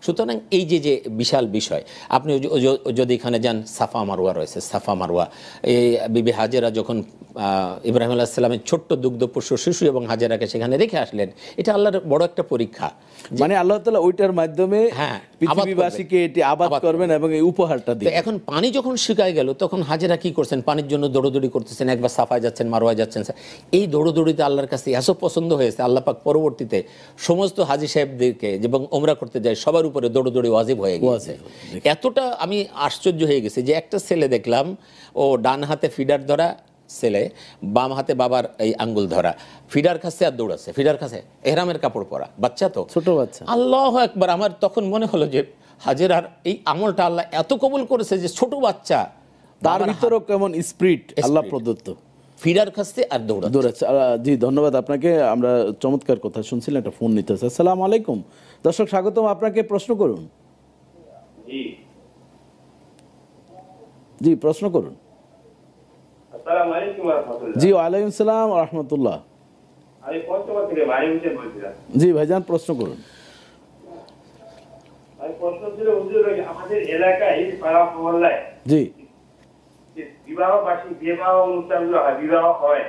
সুতরাং এই যে বিশাল বিষয়, আপনি যদি এখানে যান, সাফা মারওয়া রয়েছে, সাফা মারওয়া। এই বিবি হাজেরা যখন ইব্রাহিম আলাইহিস সালামের ছোট্ট দুগ্ধপোষ্য শিশু এবং হাজেরাকে সেখানে রেখে আসলেন, এটা আল্লাহর বড় একটা পরীক্ষা। মানে আল্লাহ তাআলা ওইটার মাধ্যমে পৃথিবীবাসীকে এটি আবাদ করবেন এবং এই উপহারটা দিবেন। এখন পানি যখন শুকায় গেল তখন হাজেরা কি করছেন, পানির জন্য দৌড়দৌড়ি করতেছেন, একবার সাফায় যাচ্ছেন, মারওয়ায় যাচ্ছেন। এই দৌড়দৌড়িতে আল্লাহর কাছে এত পছন্দ হয়েছে, আল্লাহ পাক পরবর্তীতে সমস্ত হাজী সাহেবদেরকে এবং ওমরা করতে যায় সবার উপরে দৌড়দৌড়ি ওয়াজিব হয়ে গেছে। এতটা আমি আশ্চর্য হয়ে গেছি যে একটা ছেলে দেখলাম, ও ডান হাতে ফিডার ধরা ছেলে, বাম হাতে বাবার এই আঙ্গুল ধরা, ফিডার কাছে আর দৌড়াচ্ছে, ফিডার কাছে এহরামের কাপড় পরা, বাচ্চা তো, ছোট বাচ্চা। আল্লাহু আকবার। আমার তখন মনে হলো যে হাজেরার এই আমলটা আল্লাহ এত কবুল করেছে যে ছোট বাচ্চা, তার ভিতরেও কেমন স্পিরিট আল্লাহ প্রদত্ত, ফিডার কাছে আর দৌড়াচ্ছে। জি ধন্যবাদ আপনাকে। আমরা চমৎকার কথা শুনছিলেন, একটা ফোন নিতে হচ্ছে। আসসালামু আলাইকুম দর্শক, স্বাগতম আপনাকে, প্রশ্ন করুন। জি প্রশ্ন করুন। আসসালামু আলাইকুম ওয়া রাহমাতুল্লাহ। জি ওয়ালাইকুম সালাম ওয়া রাহমাতুল্লাহ। আমি পঞ্চগড় থেকে মারি হোসেন বলছিলাম। জি ভাইজান প্রশ্ন করুন। আমি প্রশ্ন ছিল হুজুর, আমাদের এলাকায় পাড়া মহল্লায় জি বিবাহ বার্ষিক বিবাহ অনুষ্ঠানগুলো হয়, বিবাহ হয়,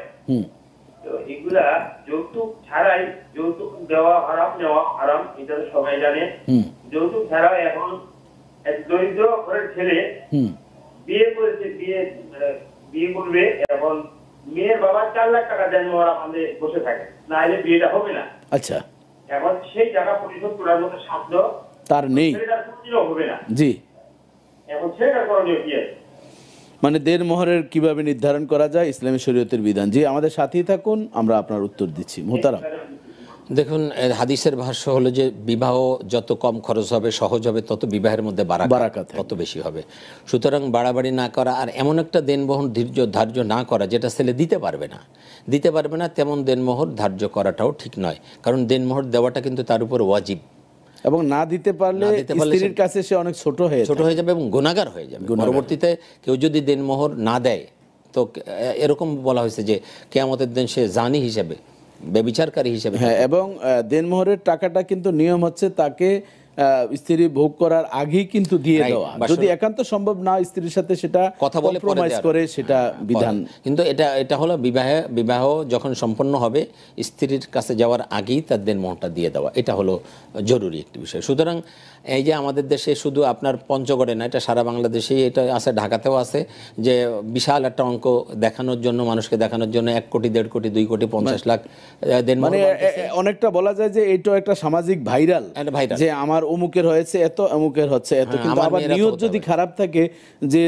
তো এগুলা যৌতুক ছাড়াই, যৌতুক দেওয়া হারাম নেওয়া হারাম, এটা তো সবাই জানে। যৌতুক ছাড়াই এখন এক দরিদ্র ঘরের ছেলে বিয়ে করেছে, বিয়ে করবে, এখন মেয়ের বাবা 4 লাখ টাকা দেন, ওরা আমাদের বসে থাকে, না হলে বিয়েটা হবে না। আচ্ছা, এখন সেই টাকা পরিশোধ করার মতো সাধ্য তার নেই, হবে না। জি এখন সেটা করণীয় কি আছে? মানে দেড় মোহরের কিভাবে নির্ধারণ করা যায় ইসলামী শরীয়তের বিধান। জি আমাদের সাথেই থাকুন, আমরা আপনার উত্তর দিচ্ছি। মোহতারাম, দেখুন হাদিসের ভাষ্য হলো যে বিবাহ যত কম খরচ হবে, সহজ হবে, তত বিবাহের মধ্যে বারাকাত তত বেশি হবে। সুতরাং বাড়াবাড়ি না করা, আর এমন একটা দেনমোহর ধার্য না করা যেটা ছেলে দিতে পারবে না, তেমন দেনমোহর ধার্য করাটাও ঠিক নয়, কারণ দেনমোহর দেওয়াটা কিন্তু তার উপর ওয়াজিব, এবং না দিতে পারলে স্ত্রীর কাছে সে অনেক ছোট হয়ে যাবে এবং গুনাহগার হয়ে যাবে। পরবর্তীতে কেউ যদি দেনমোহর না দেয়, তো এরকম বলা হয়েছে যে কিয়ামতের দিন সে জানি হিসেবে, ব্যভিচারকারী হিসেবে। হ্যাঁ, এবং দেনমোহরের টাকাটা কিন্তু নিয়ম হচ্ছে তাকে স্ত্রী ভোগ করার আগেই কিন্তু দিয়ে দেওয়া, যদি একান্ত সম্ভব না স্ত্রীর সাথে সেটা কথা বলে কম্প্রোমাইজ করে, সেটা বিধান। কিন্তু এটা হলো বিবাহ যখন সম্পন্ন হবে স্ত্রীর কাছে যাওয়ার আগেই তার দেনমোহরটা দিয়ে দেওয়া, এটা হলো জরুরি একটি বিষয়। সুতরাং এই যে আমাদের দেশে শুধু আপনার পঞ্চগড়ে না, এটা সারা বাংলাদেশেই এটা আছে, ঢাকাতেও আছে, যে বিশাল একটা অঙ্ক দেখানোর জন্য, মানুষকে দেখানোর জন্য 1 কোটি 1.5 কোটি 2 কোটি 50 লাখ মানে অনেকটা বলা যায় যে এটা একটা সামাজিক ভাইরাল, যে আমার অমুকের হয়েছে এত, অমুকের হচ্ছে এত। কিন্তু আবার নিয়ত যদি খারাপ থাকে যে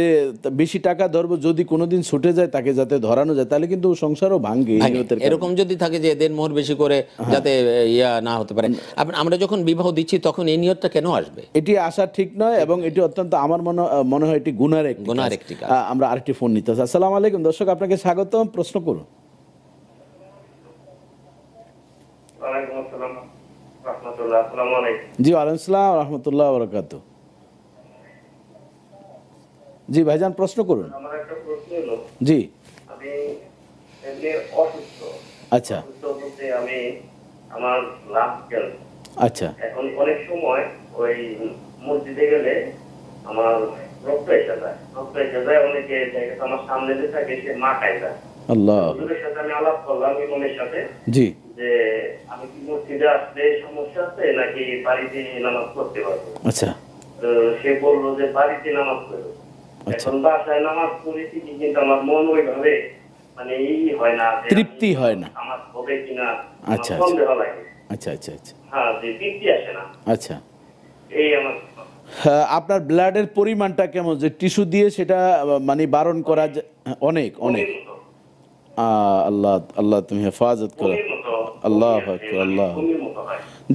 বেশি টাকা ধরবো, যদি কোনোদিন ছুটে যায় তাকে যাতে ধরানো যায়, তাহলে কিন্তু সংসারও ভাঙে। এরকম যদি থাকে যে দেনমোহর বেশি করে যাতে ইয়া না হতে পারে। আমরা যখন বিবাহ দিচ্ছি তখন এই নিয়তটা কেন আসবে? এটি আসা ঠিক নয়, এবং এটি অত্যন্ত আমার মনে হয় এটি গুনার একটি কাজ। আমরা আরেকটি ফোন নিতে চাই। আসসালামু আলাইকুম দর্শক, আপনাকে স্বাগতম, প্রশ্ন করুন। ওয়ালাইকুম আসসালাম রাহমাতুল্লাহ। আসসালামু আলাইকুম। জি ওয়ালাইকুম আসসালাম রাহমাতুল্লাহ ওয়া বারাকাতুহু। জি ভাইজান প্রশ্ন করুন। আমার একটা প্রশ্ন হলো, জি আমি এমনি অসুস্থ। আচ্ছা অসুস্থ বলতে আমি আমার লাস্ট ক্যান্সার। আচ্ছা এখন অনেক সময় ওই মসজিদে গেলে আমার রক্ত এসে যায়, অনেকে দেখে আমার সামনে যে থাকে সে মাথায় যায়। আল্লাহ, হুজুরের সাথে আমি আলাপ করলাম ইমামের সাথে জি, যে আমি কি মসজিদে আসলে সমস্যা আছে নাকি বাড়িতে নামাজ পড়তে পারবো। আচ্ছা তো সে বললো যে বাড়িতে নামাজ পড়ো। এখন বাসায় নামাজ পড়েছি কিন্তু আমার মন ওইভাবে মানে হয় না, তৃপ্তি হয় না। আমার হবে কিনা আচ্ছা সন্দেহ লাগে। আচ্ছা আচ্ছা আচ্ছা হ্যাঁ, যে তৃপ্তি আসে না। আচ্ছা, এই আমার আপনার ব্লাডের পরিমাণটা কেমন, যে টিস্যু দিয়ে সেটা মানে বারণ করা অনেক অনেক আল্লাহ আল্লাহ তুমি হেফাজত করো, আল্লাহ আকবার, আল্লাহ।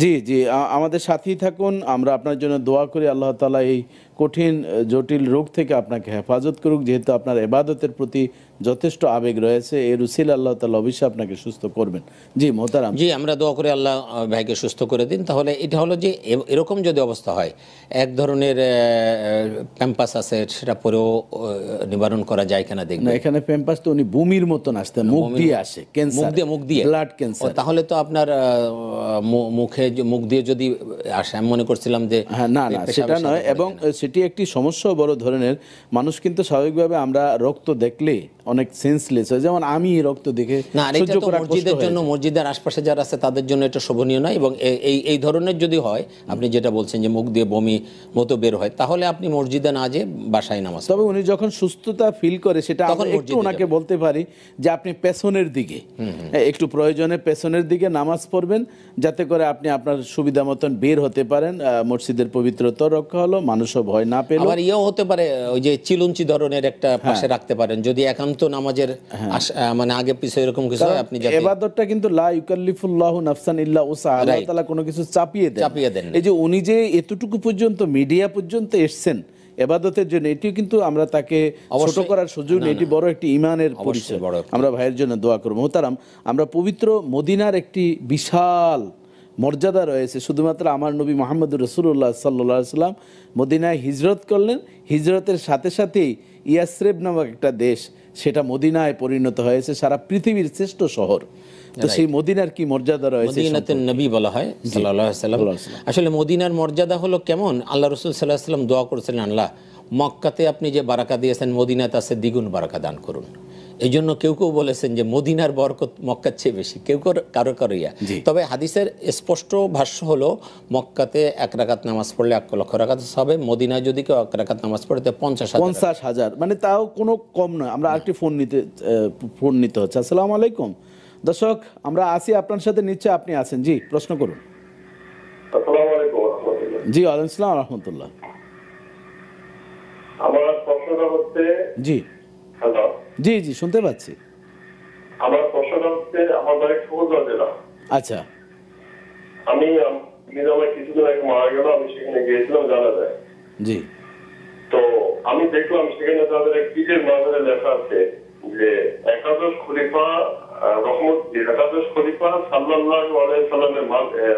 জি জি, আমাদের সাথেই থাকুন, আমরা আপনার জন্য দোয়া করি আল্লাহ তাআলা এই কঠিন জটিল রোগ থেকে আপনাকে হেফাজত করুক, যেহেতু আপনার ইবাদতের প্রতি যথেষ্ট আবেগ রয়েছে, এর উসিলা আল্লাহ তাআলা অবশ্যই আপনাকে সুস্থ করবেন। জি মোহতারাম, জি আমরা দোয়া করি আল্লাহ ভাইকে সুস্থ করে দিন। তাহলে এটা হলো যে এরকম যদি অবস্থা হয়, এক ধরনের প্যাম্পাস আছে, সেটা পরেও নিবারণ করা যায় কিনা দেখবেন। না, এখানে প্যাম্পাস তো উনি বমির মতন আসতে, মুখ দিয়ে আসে, ক্যান্সার, মুখ দিয়ে ব্লাড ক্যান্সার। তাহলে তো আপনার মুখ দিয়ে যদি আসে, আমি মনে করছিলাম যে হ্যাঁ, না না সেটা নয়, এবং সেটি একটি সমস্যা বড় ধরনের। মানুষ কিন্তু স্বাভাবিকভাবে আমরা রক্ত দেখলে অনেক সেন্সলেস হয়, যেমন আমি রক্ত দেখে না, এটা তো মসজিদের জন্য, মসজিদের আশপাশে যারা আছে তাদের জন্য এটা শোভনীয় নয়। এবং এই ধরনের যদি হয়, আপনি যেটা বলছেন যে মুখ দিয়ে বমি মতো বের হয়, তাহলে আপনি মসজিদে না যেয়ে বাসায় নামাজ। তবে উনি যখন সুস্থতা ফিল করে, সেটা আমরা একটু ওনাকে বলতে পারি যে আপনি পেছনের দিকে, একটু প্রয়োজনে পেছনের দিকে নামাজ পড়বেন, যাতে করে আপনি আপনার সুবিধা মতন বের হতে পারেন। মসজিদের পবিত্রতা রক্ষা হলো, মানুষও ভয় না পেল। আবার ইয়েও হতে পারে, ওই যে চিলুঞ্চি ধরনের একটা পাশে রাখতে পারেন, যদি একান্ত নামাজের মানে আগে পিছে এরকম কিছু হয়, আপনি ইবাদতটা কিন্তু লা ইউকাল্লিফুল্লাহু নাফসান ইল্লা উসআহা, আল্লাহ তাআলা কোনো কিছু চাপিয়ে দেন। এই যে উনি যে এতটুকু পর্যন্ত মিডিয়া পর্যন্ত এসেছেন ইবাদতের জন্য, এটিও কিন্তু আমরা তাকে ছোট করার সুযোগ নেই, এটি বড় একটি ঈমানের পরিচয়। আমরা ভাইয়ের জন্য দোয়া করব। মোহতারাম, আমরা পবিত্র মদিনার একটি বিশাল মর্যাদা রয়েছে, শুধুমাত্র আমার নবী মুহাম্মদুর রাসূলুল্লাহ সাল্লাল্লাহু আলাইহি সাল্লাম মদিনায় হিজরত করলেন, হিজরতের সাথে সাথেই ইয়াসরিব নামক একটা দেশ, সেটা মদিনায় পরিণত হয়েছে সারা পৃথিবীর শ্রেষ্ঠ শহর। তো সেই মদিনার কি মর্যাদা রয়েছে, মদিনাতুন নবী বলা হয় সাল্লাল্লাহু আলাইহি সাল্লাম। আসলে মদিনার মর্যাদা হলো কেমন, আল্লাহ রাসূল সাল্লাল্লাহু আলাইহি সাল্লাম দোয়া করেছিলেন, আল্লাহ মক্কাতে আপনি যে বারাকা দিয়েছেন, মদিনাতে আছে দ্বিগুণ বারাকা দান করুন। এই জন্য কেউ কেউ বলেছেন যে মদিনার বরকত মক্কার চেয়ে বেশি, কেউ কারো ইয়া। তবে হাদিসের স্পষ্ট ভাষ্য হলো, মক্কাতে 1 রাকাত নামাজ পড়লে 1 লক্ষ রাকাত হবে, মদিনায় যদি কেউ 1 রাকাত নামাজ পড়ে 50,000, মানে তাও কোনো কম নয়। আমরা আরেকটি ফোন নিতে হচ্ছে। আসসালামু আলাইকুম দর্শক, আমরা আসি আপনার সাথে, নিচ্ছে আপনি আছেন। জি, প্রশ্ন করুন। আসসালামু আলাইকুম ওয়া রাহমাতুল্লাহ। জি, ওয়ালাইকুম আসসালাম ওয়া রাহমাতুল্লাহ। আমার প্রশ্নটা হচ্ছে, জি হ্যালো, জি জি শুনতে পাচ্ছি। আমার প্রশ্নটা হচ্ছে, আমার বাড়ি ফুলগাঁও জেলা। আচ্ছা, আমি আমার কিছুদিন আগে মারা গেল, আমি সেখানে গিয়েছিলাম জানা যায়। জি, তো আমি দেখলাম সেখানে তাদের পীরের মাজারে লেখা আছে যে একাদশ খলিফা সাল্লাল্লাহু আলাইহি সাল্লামের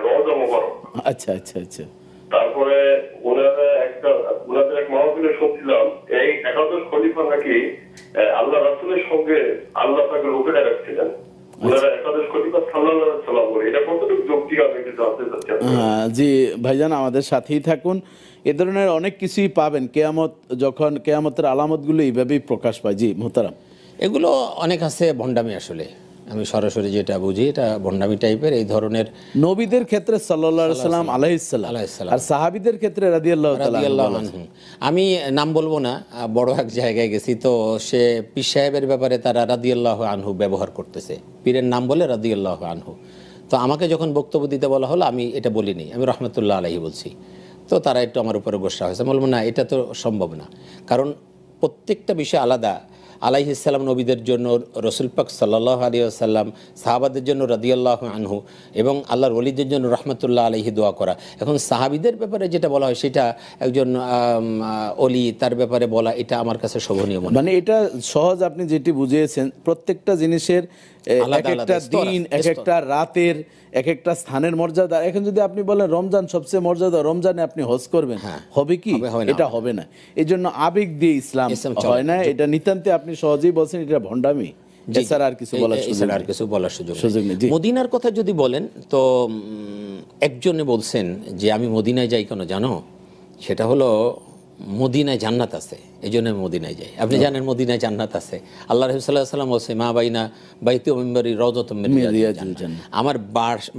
রওজা মুবারক। আচ্ছা আচ্ছা আচ্ছা। তারপরে ওনাদের এক মাহফিলে শুনছিলাম, এই একাদশ খলিফা নাকি আল্লাহ রাসূলের সঙ্গে আল্লাহ তাকে রূপে রাখছিলেন। ওনারা একাদশ খলিফা সাল্লাল্লাহু আলাইহি সাল্লাম বলে, এটা কতটুকু যৌক্তিক আমি একটু জানতে চাচ্ছি। জি ভাইজান, আমাদের সাথেই থাকুন, এ ধরনের অনেক কিছুই পাবেন। যখন কেয়ামতের আলামতগুলো এইভাবেই প্রকাশ পায়। জি মোহতারাম, এগুলো অনেক আছে ভণ্ডামি। আসলে আমি সরাসরি যেটা বুঝি, এটা ভণ্ডামি টাইপের। এই ধরনের নবীদের ক্ষেত্রে সাল্লাল্লাহু আলাইহি সাল্লাম আলাইহিস সালাম, আর সাহাবীদের ক্ষেত্রে রাদিয়াল্লাহু আনহু। আমি নাম বলবো না, বড় এক জায়গায় গেছি, তো সে পীর সাহেবের ব্যাপারে তারা রাদিয়াল্লাহু আনহু ব্যবহার করতেছে, পীরের নাম বলে রাদিয়াল্লাহু আনহু। তো আমাকে যখন বক্তব্য দিতে বলা হলো, আমি এটা বলিনি, আমি রহমতুল্লাহ আলাইহি বলছি। তো তারা একটু আমার উপরে গোসা হয়েছে, বলবো না, এটা তো সম্ভব না, কারণ প্রত্যেকটা বিষয় আলাদা। আলাইহিস সালাম নবীদের জন্য, রসুল পাক সাল্লাল্লাহু আলাইহি ওয়াসাল্লাম সাহাবাদের জন্য রাদিয়াল্লাহু আনহু, এবং আল্লাহর ওলিদের জন্য রহমতুল্লাহ আলাইহি দোয়া করা। এখন সাহাবীদের ব্যাপারে যেটা বলা হয়, সেটা একজন ওলি, তার ব্যাপারে বলা, এটা আমার কাছে শোভনীয় মনে। মানে এটা সহজ, আপনি যেটি বুঝিয়েছেন, প্রত্যেকটা জিনিসের এক একটা দিন, এক একটা রাতের, এক একটা স্থানের মর্যাদা। এখন যদি আপনি বলেন রমজান সবচেয়ে মর্যাদা, রমজানে আপনি হজ করবেন, হবে কি? এটা হবে না। এই জন্য আবেগ দিয়ে ইসলাম হয় না, এটা নিতান্তে আপনি সহজেই বলছেন এটা ভণ্ডামি, এছাড়া আর কিছু বলার সুযোগ এছাড়া আর নেই। কিছু বলার সুযোগ নেই। নেই। মদিনার কথা যদি বলেন তো একজনে বলছেন যে আমি মদিনায় যাই কেন জানো, সেটা হলো মদিনায় জান্নাত আছে, এই জন্য আমি মদিনায় যাই। আপনি জানেন মদিনায় জান্নাত আছে। আল্লাহ রাসূল সাল্লাল্লাহু আলাইহি ওয়াসাল্লাম বলছে মা বাইনা বাইতি ওয়া মিম্বারি রাউযাতুম মিন রিয়াজিল জান্নাহ। আমার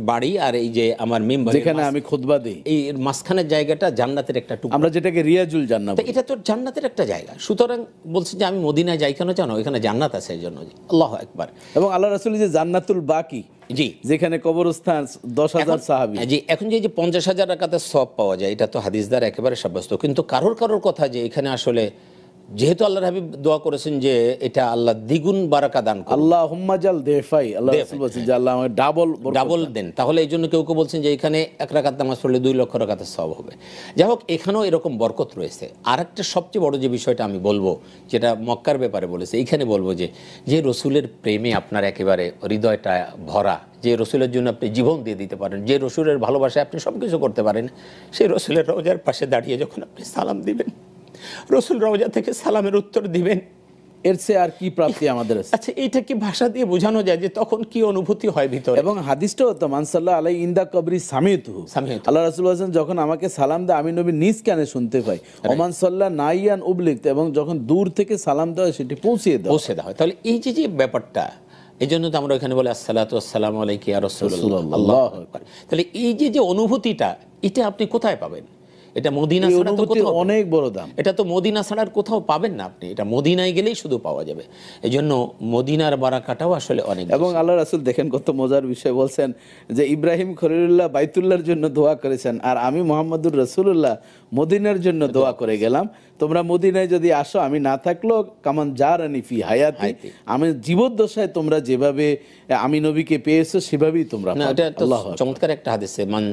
বাড়ি আর এই যে আমার মিম্বার যেখানে আমি খুতবা দেই, এই মাঝখানের জায়গাটা জান্নাতের একটা টুকরো, আমরা যেটাকে রিয়াজুল জান্নাহ বলি। এটা তো জান্নাতের একটা জায়গা। সুতরাং বলছে যে আমি মদিনায় যাই কেন জানো, এখানে জান্নাত আছে এই জন্য। আল্লাহু আকবার। এবং আল্লাহ রাসূল যে জান্নাতুল বাকি, জি, যেখানে কবরস্থান 10,000 সাহাবী, জি, এখন যে 50,000 রাকাতের সওয়াব পাওয়া যায়, এটা তো হাদিস দ্বারা একেবারে সাব্যস্ত। কিন্তু কারোর কথা যে এখানে আসলে যেহেতু আল্লাহর হাবিব দোয়া করেছেন যে এটা আল্লাহ দ্বিগুণ বারাকা দান করুন, আল্লাহুম্মা জাল দেফাই, আল্লাহ রাসূল বলেছেন যে আল্লাহ আমাকে ডাবল দেন, তাহলে এই জন্য কেউ বলছেন যে এখানে 1 রাকাত নামাজ পড়লে 2 লক্ষ রাকাতের সওয়াব হবে। যাই হোক, এখানেও এরকম বরকত রয়েছে। আর একটা সবচেয়ে বড় যে বিষয়টা আমি বলবো, যেটা মক্কার ব্যাপারে বলেছে, এইখানে বলবো যে রসুলের প্রেমে আপনার একেবারে হৃদয়টা ভরা, যে রসুলের জন্য আপনি জীবন দিয়ে দিতে পারেন, যে রসুলের ভালোবাসায় আপনি সব কিছু করতে পারেন, সেই রসুলের রওজার পাশে দাঁড়িয়ে যখন আপনি সালাম দিবেন, রসুল রওজা থেকে সালামের উত্তর দিবেন, এর চেয়ে আর কি প্রাপ্তি আমাদের আছে? আচ্ছা, এইটা কি ভাষা দিয়ে বোঝানো যায় যে তখন কি অনুভূতি হয় ভিতরে? এবং হাদিসটাও তো মান সাল্লাল্লাহু আলাইহি ইনদা কবরি সামিতুহু, আল্লাহ রাসূল বলেছেন যখন আমাকে সালাম দেয় আমি নবী নিজ কানে শুনতে পাই। ওমান সাল্লা নাইয়ান উবলিগত, এবং যখন দূর থেকে সালাম দেওয়া হয় সেটি পৌঁছে দেওয়া হয়। তাহলে এই যে ব্যাপারটা, এই জন্য তো আমরা এখানে বলি আসসালাতু ওয়াসসালামু আলাইকা ইয়া রাসূলুল্লাহ, আল্লাহু আকবার। তাহলে এই যে অনুভূতিটা, এটা আপনি কোথায় পাবেন? এটা মদিনা ছাড়া তো কোথাও, অনেক বড় দাম, এটা তো মদিনা ছাড়া আর কোথাও পাবেন না আপনি, এটা মদিনায় গেলেই শুধু পাওয়া যাবে। এই জন্য মদিনার বারাকাটাও আসলে অনেক। এবং আল্লাহ রাসূল দেখেন কত মজার বিষয় বলছেন যে ইব্রাহিম খলিলুল্লাহ বাইতুল্লাহর জন্য দোয়া করেছেন, আর আমি মুহাম্মদুর রাসূলুল্লাহ মদিনার জন্য দোয়া করে গেলাম। তোমরা মদিনায় যদি আসো, আমি না থাকলেও কামান জারানি ফি হায়াতি, আমি জীবদ্দশায় তোমরা যেভাবে আমি নবীকে পেয়েছো সেভাবেই তোমরা পাবে। এটা তো চমৎকার একটা হাদিসে, মান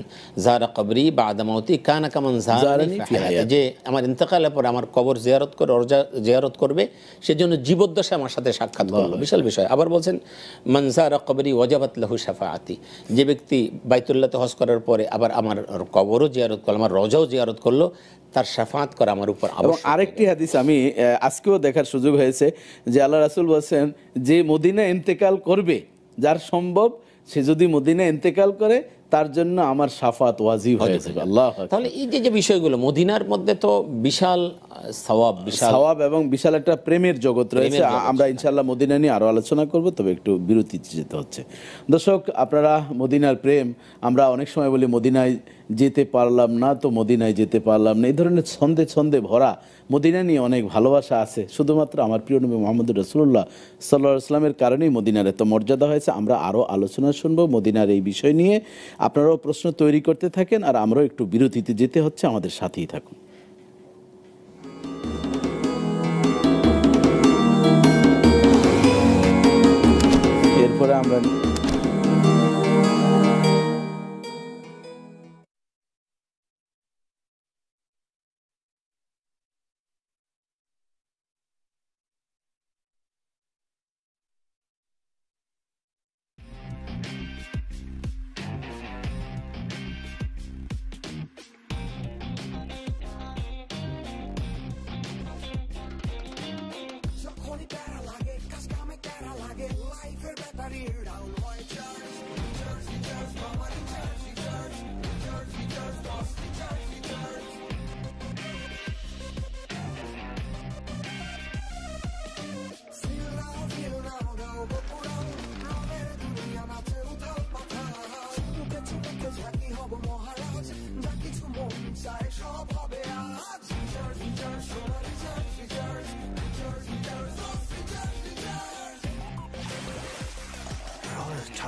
যারা কবরি বা'দা মাউতি কানা কামান জারানি ফি হায়াতি, যে আমার ইন্তেকালের পর আমার কবর জিয়ারত করবে, সেজন্য জীবদ্দশায় আমার সাথে সাক্ষাৎ করলো, বিশাল বিষয়। আবার বলছেন মান যারা কবরি ওয়াজাবাত লাহু শাফাআতি, যে ব্যক্তি বাইতুল্লাহতে হজ করার পরে আবার আমার কবরও জিয়ারত করলো, আমার রওজাও জিয়ারত করলো, তার শাফাআত করা আমার উপর আবশ্যক। এবং আরেকটি হাদিস আমি আজকেও দেখার সুযোগ হয়েছে যে আল্লাহ রাসূল বলেছেন যে মদিনা ইন্তেকাল করবে, যার সম্ভব সে যদি মদিনা ইন্তেকাল করে তার জন্য আমার শাফাত ওয়াজিব হয়ে যাবে। আল্লাহ, তাহলে এই যে বিষয়গুলো, মদিনার মধ্যে তো বিশাল সওয়াব এবং বিশাল একটা প্রেমের জগৎ রয়েছে। আমরা ইনশাআল্লাহ মদিনা নিয়ে আরো আলোচনা করব, তবে একটু বিরতি যেতে হচ্ছে। দর্শক, আপনারা মদিনার প্রেম, আমরা অনেক সময় বলি মদিনায় যেতে পারলাম না তো মদিনায় যেতে পারলাম না, এই ধরনের ছন্দে ভরা মদিনা নিয়ে অনেক ভালোবাসা আছে। শুধুমাত্র আমার প্রিয় নবী মুহাম্মদুর রাসূলুল্লাহ সাল্লাল্লাহু আলাইহি ওয়াসাল্লামের কারণেই মদিনার এত মর্যাদা হয়েছে। আমরা আরও আলোচনা শুনবো মদিনার এই বিষয় নিয়ে। আপনারাও প্রশ্ন তৈরি করতে থাকেন, আর আমরাও একটু বিরতিতে যেতে হচ্ছে, আমাদের সাথেই থাকুন। এরপরে আমরা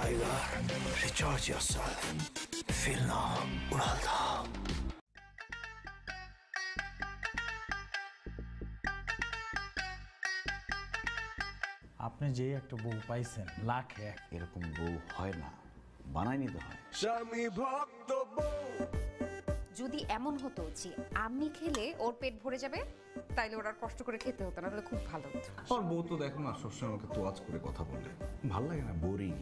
Tiger, recharge yourself. Feel now, উড়াল দাও। আপনি যে একটা বউ পাইছেন, লাখে এক। এরকম বউ হয় না, বানাই নিতে হয়। স্বামী ভক্ত বউ। যদি এমন হতো যে আমি খেলে ওর পেট ভরে যাবে, তাইলে ওর আর কষ্ট করে খেতে হতো না, তাহলে খুব ভালো হতো। আমার বউ তো দেখো না, সবসময় আমাকে তোয়াজ করে কথা বলে, ভালো লাগে না, বোরিং।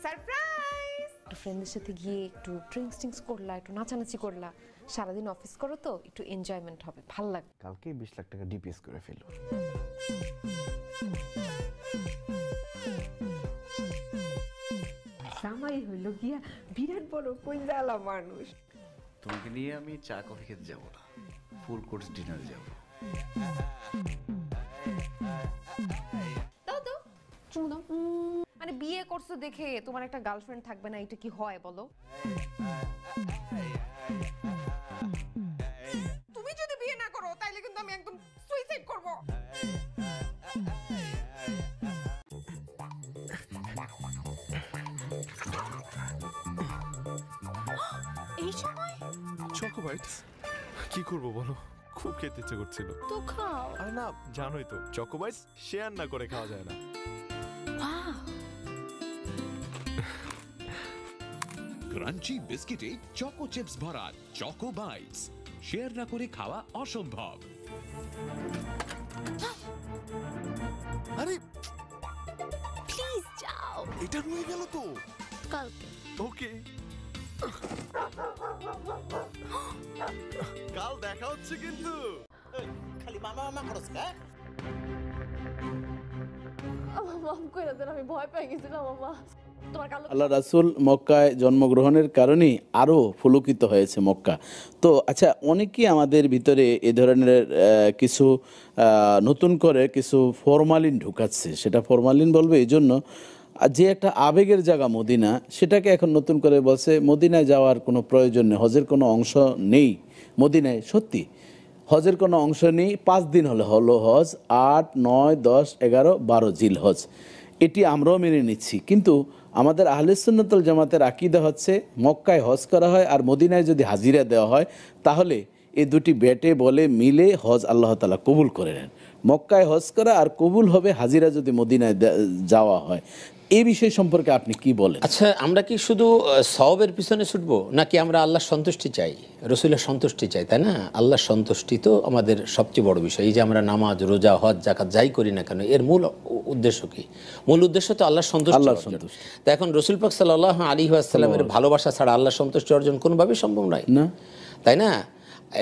সারপ্রাইজ! একটু ফ্রেন্ডদের সাথে গিয়ে একটু ড্রিঙ্কস করলা, একটু নাচানাচি করলা, সারাদিন অফিস করো তো, একটু এনজয়মেন্ট হবে, ভাল লাগবে। কালকেই 20 লাখ টাকা ডিপিএস করে ফেলবো। ভাই হইল গিয়া বিরাট বড় কইজালা মানুষ। তোমাকে নিয়ে আমি চা কফি খেতে যাবো না, ফুল কোর্স ডিনারে যাবো। দাও দাও চুমু দাও। মানে বিয়ে করছো দেখে তোমার একটা গার্লফ্রেন্ড থাকবে না, এটা কি হয় বলো? তুমি যদি বিয়ে না করো তাইলে কিন্তু আমি একদম সুইসাইড করব। এই সময় চকো বাইটস কি করবো বলো, খুব খেতে ইচ্ছে করছিল তো খাও। আর না জানোই তো চকো বাইটস শেয়ার না করে খাওয়া যায় না। ক্রাঞ্চি বিস্কিটে চকো চিপস ভরা চকো বাইটস, শেয়ার না করে খাওয়া অসম্ভব। আরে প্লিজ যাও, এটা রয়ে গেল তো কালকে। ওকে কাল দেখা হচ্ছে কিন্তু। খালি মামা মামা খরচ কা মাফ করে দেন, আমি ভয় পেয়ে গেছিলাম বাবা। তোমার কালো আল্লাহ রাসূল মক্কায় জন্মগ্রহণের কারণেই আরও ফুলকিত হয়েছে মক্কা। তো আচ্ছা, অনেকেই আমাদের ভিতরে এ ধরনের কিছু নতুন করে কিছু ফরমালিন ঢুকাচ্ছে। সেটা ফরমালিন বলবে এই জন্য যে একটা আবেগের জায়গা মদিনা, সেটাকে এখন নতুন করে বলছে মদিনায় যাওয়ার কোনো প্রয়োজন নেই, হজের কোনো অংশ নেই মদিনায়। সত্যি হজের কোনো অংশ নেই। 5 দিন হলো হজ, 8, 9, 10, 11, 12 জিল হজ। এটি আমরাও মেনে নিচ্ছি, কিন্তু আমাদের আহলে সুন্নাতুল জামাতের আকীদা হচ্ছে মক্কায় হজ করা হয় আর মদিনায় যদি হাজিরা দেওয়া হয় তাহলে এই দুটি বেটে বলে মিলে হজ আল্লাহ তাআলা কবুল করে নেন। মক্কায় হজ করা আর কবুল হবে হাজিরা যদি মদিনায় যাওয়া হয়। এই বিষয় সম্পর্কে আপনি কি বলেন? আচ্ছা, আমরা কি শুধু সওয়াবের পিছনে ছুটবো, নাকি আমরা আল্লাহর সন্তুষ্টি চাই, রসুলের সন্তুষ্টি চাই, তাই না? আল্লাহর সন্তুষ্টি তো আমাদের সবচেয়ে বড় বিষয়। এই যে আমরা নামাজ, রোজা, হজ, যাকাত যাই করি না কেন, এর মূল উদ্দেশ্য কি? মূল উদ্দেশ্য তো আল্লাহর সন্তুষ্টি অর্জন। তা এখন রসুল পাক সাল্লাল্লাহু আলাইহি ওয়াসাল্লামের ভালোবাসা ছাড়া আল্লাহর সন্তুষ্টি অর্জন কোনোভাবেই সম্ভব নয়, তাই না?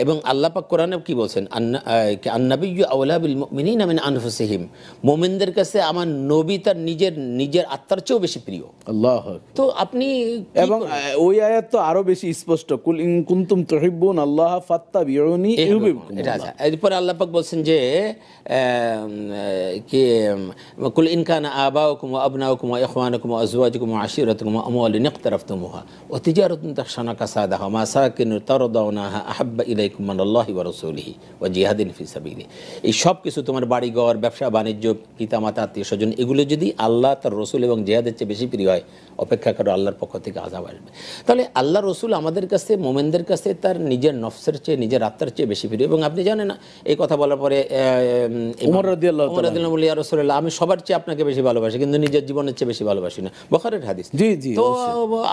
এবং আল্লাহ পাক কোরআনে কি বলছেন, আন্নাবিয়্যু আওলা বিল মুমিনিনা মিন আনফুসিহিম, মুমিনদের কাছে আমার নবী তার নিজের আত্মার চেয়েও বেশি প্রিয়। আল্লাহ। তো আপনি এবং ওই আয়াত তো আরো বেশি স্পষ্ট, কুল ইন কুনতুম তুহিব্বুন আল্লাহ ফাত্তাবিউনি ইউহিব্বুকুম। এটা আছে। এরপরে আল্লাহ পাক বলছেন যে কি কুল ইন কানা আবাউকুম ওয়া আবনাউকুম ওয়া ইখওয়ানুকুম ওয়া আজওয়াজুকুম ওয়া আশিরাতুকুম ওয়া আমওয়ালুন ইকতারাফতুমুহা ওয়া তিজারাতুন তাখশানা কাসাদাহা মাসাকিন তারদাউনাহা আহাব্বা ইলাইকুম মিনাল্লাহি ওয়া রাসূলিহি ওয়া জিহাদিন ফি সাবিলিহি। এই সব কিছু তোমার বাড়িঘর, ব্যবসা বাণিজ্য, পিতামাতা, আত্মীয়স্বজন, এগুলো যদি আল্লাহ তার রসুল এবং জিহাদের চেয়ে বেশি প্রিয় হয়, অপেক্ষা করো আল্লাহর পক্ষ থেকে আযাব আসবে। তাহলে আল্লাহ রসুল আমাদের কাছে, মোমেনদের কাছে তার নিজের নফসের চেয়ে, নিজের আত্মার চেয়ে বেশি প্রিয়। এবং আপনি জানেন না, এই কথা বলার পরে ওমর রাদিয়াল্লাহু তাআলা বললেন, ইয়া রাসূলুল্লাহ, আমি সবার চেয়ে আপনাকে বেশি ভালোবাসি, কিন্তু নিজের জীবনের চেয়ে বেশি ভালোবাসি না। বুখারীর হাদিস। জি জি। তো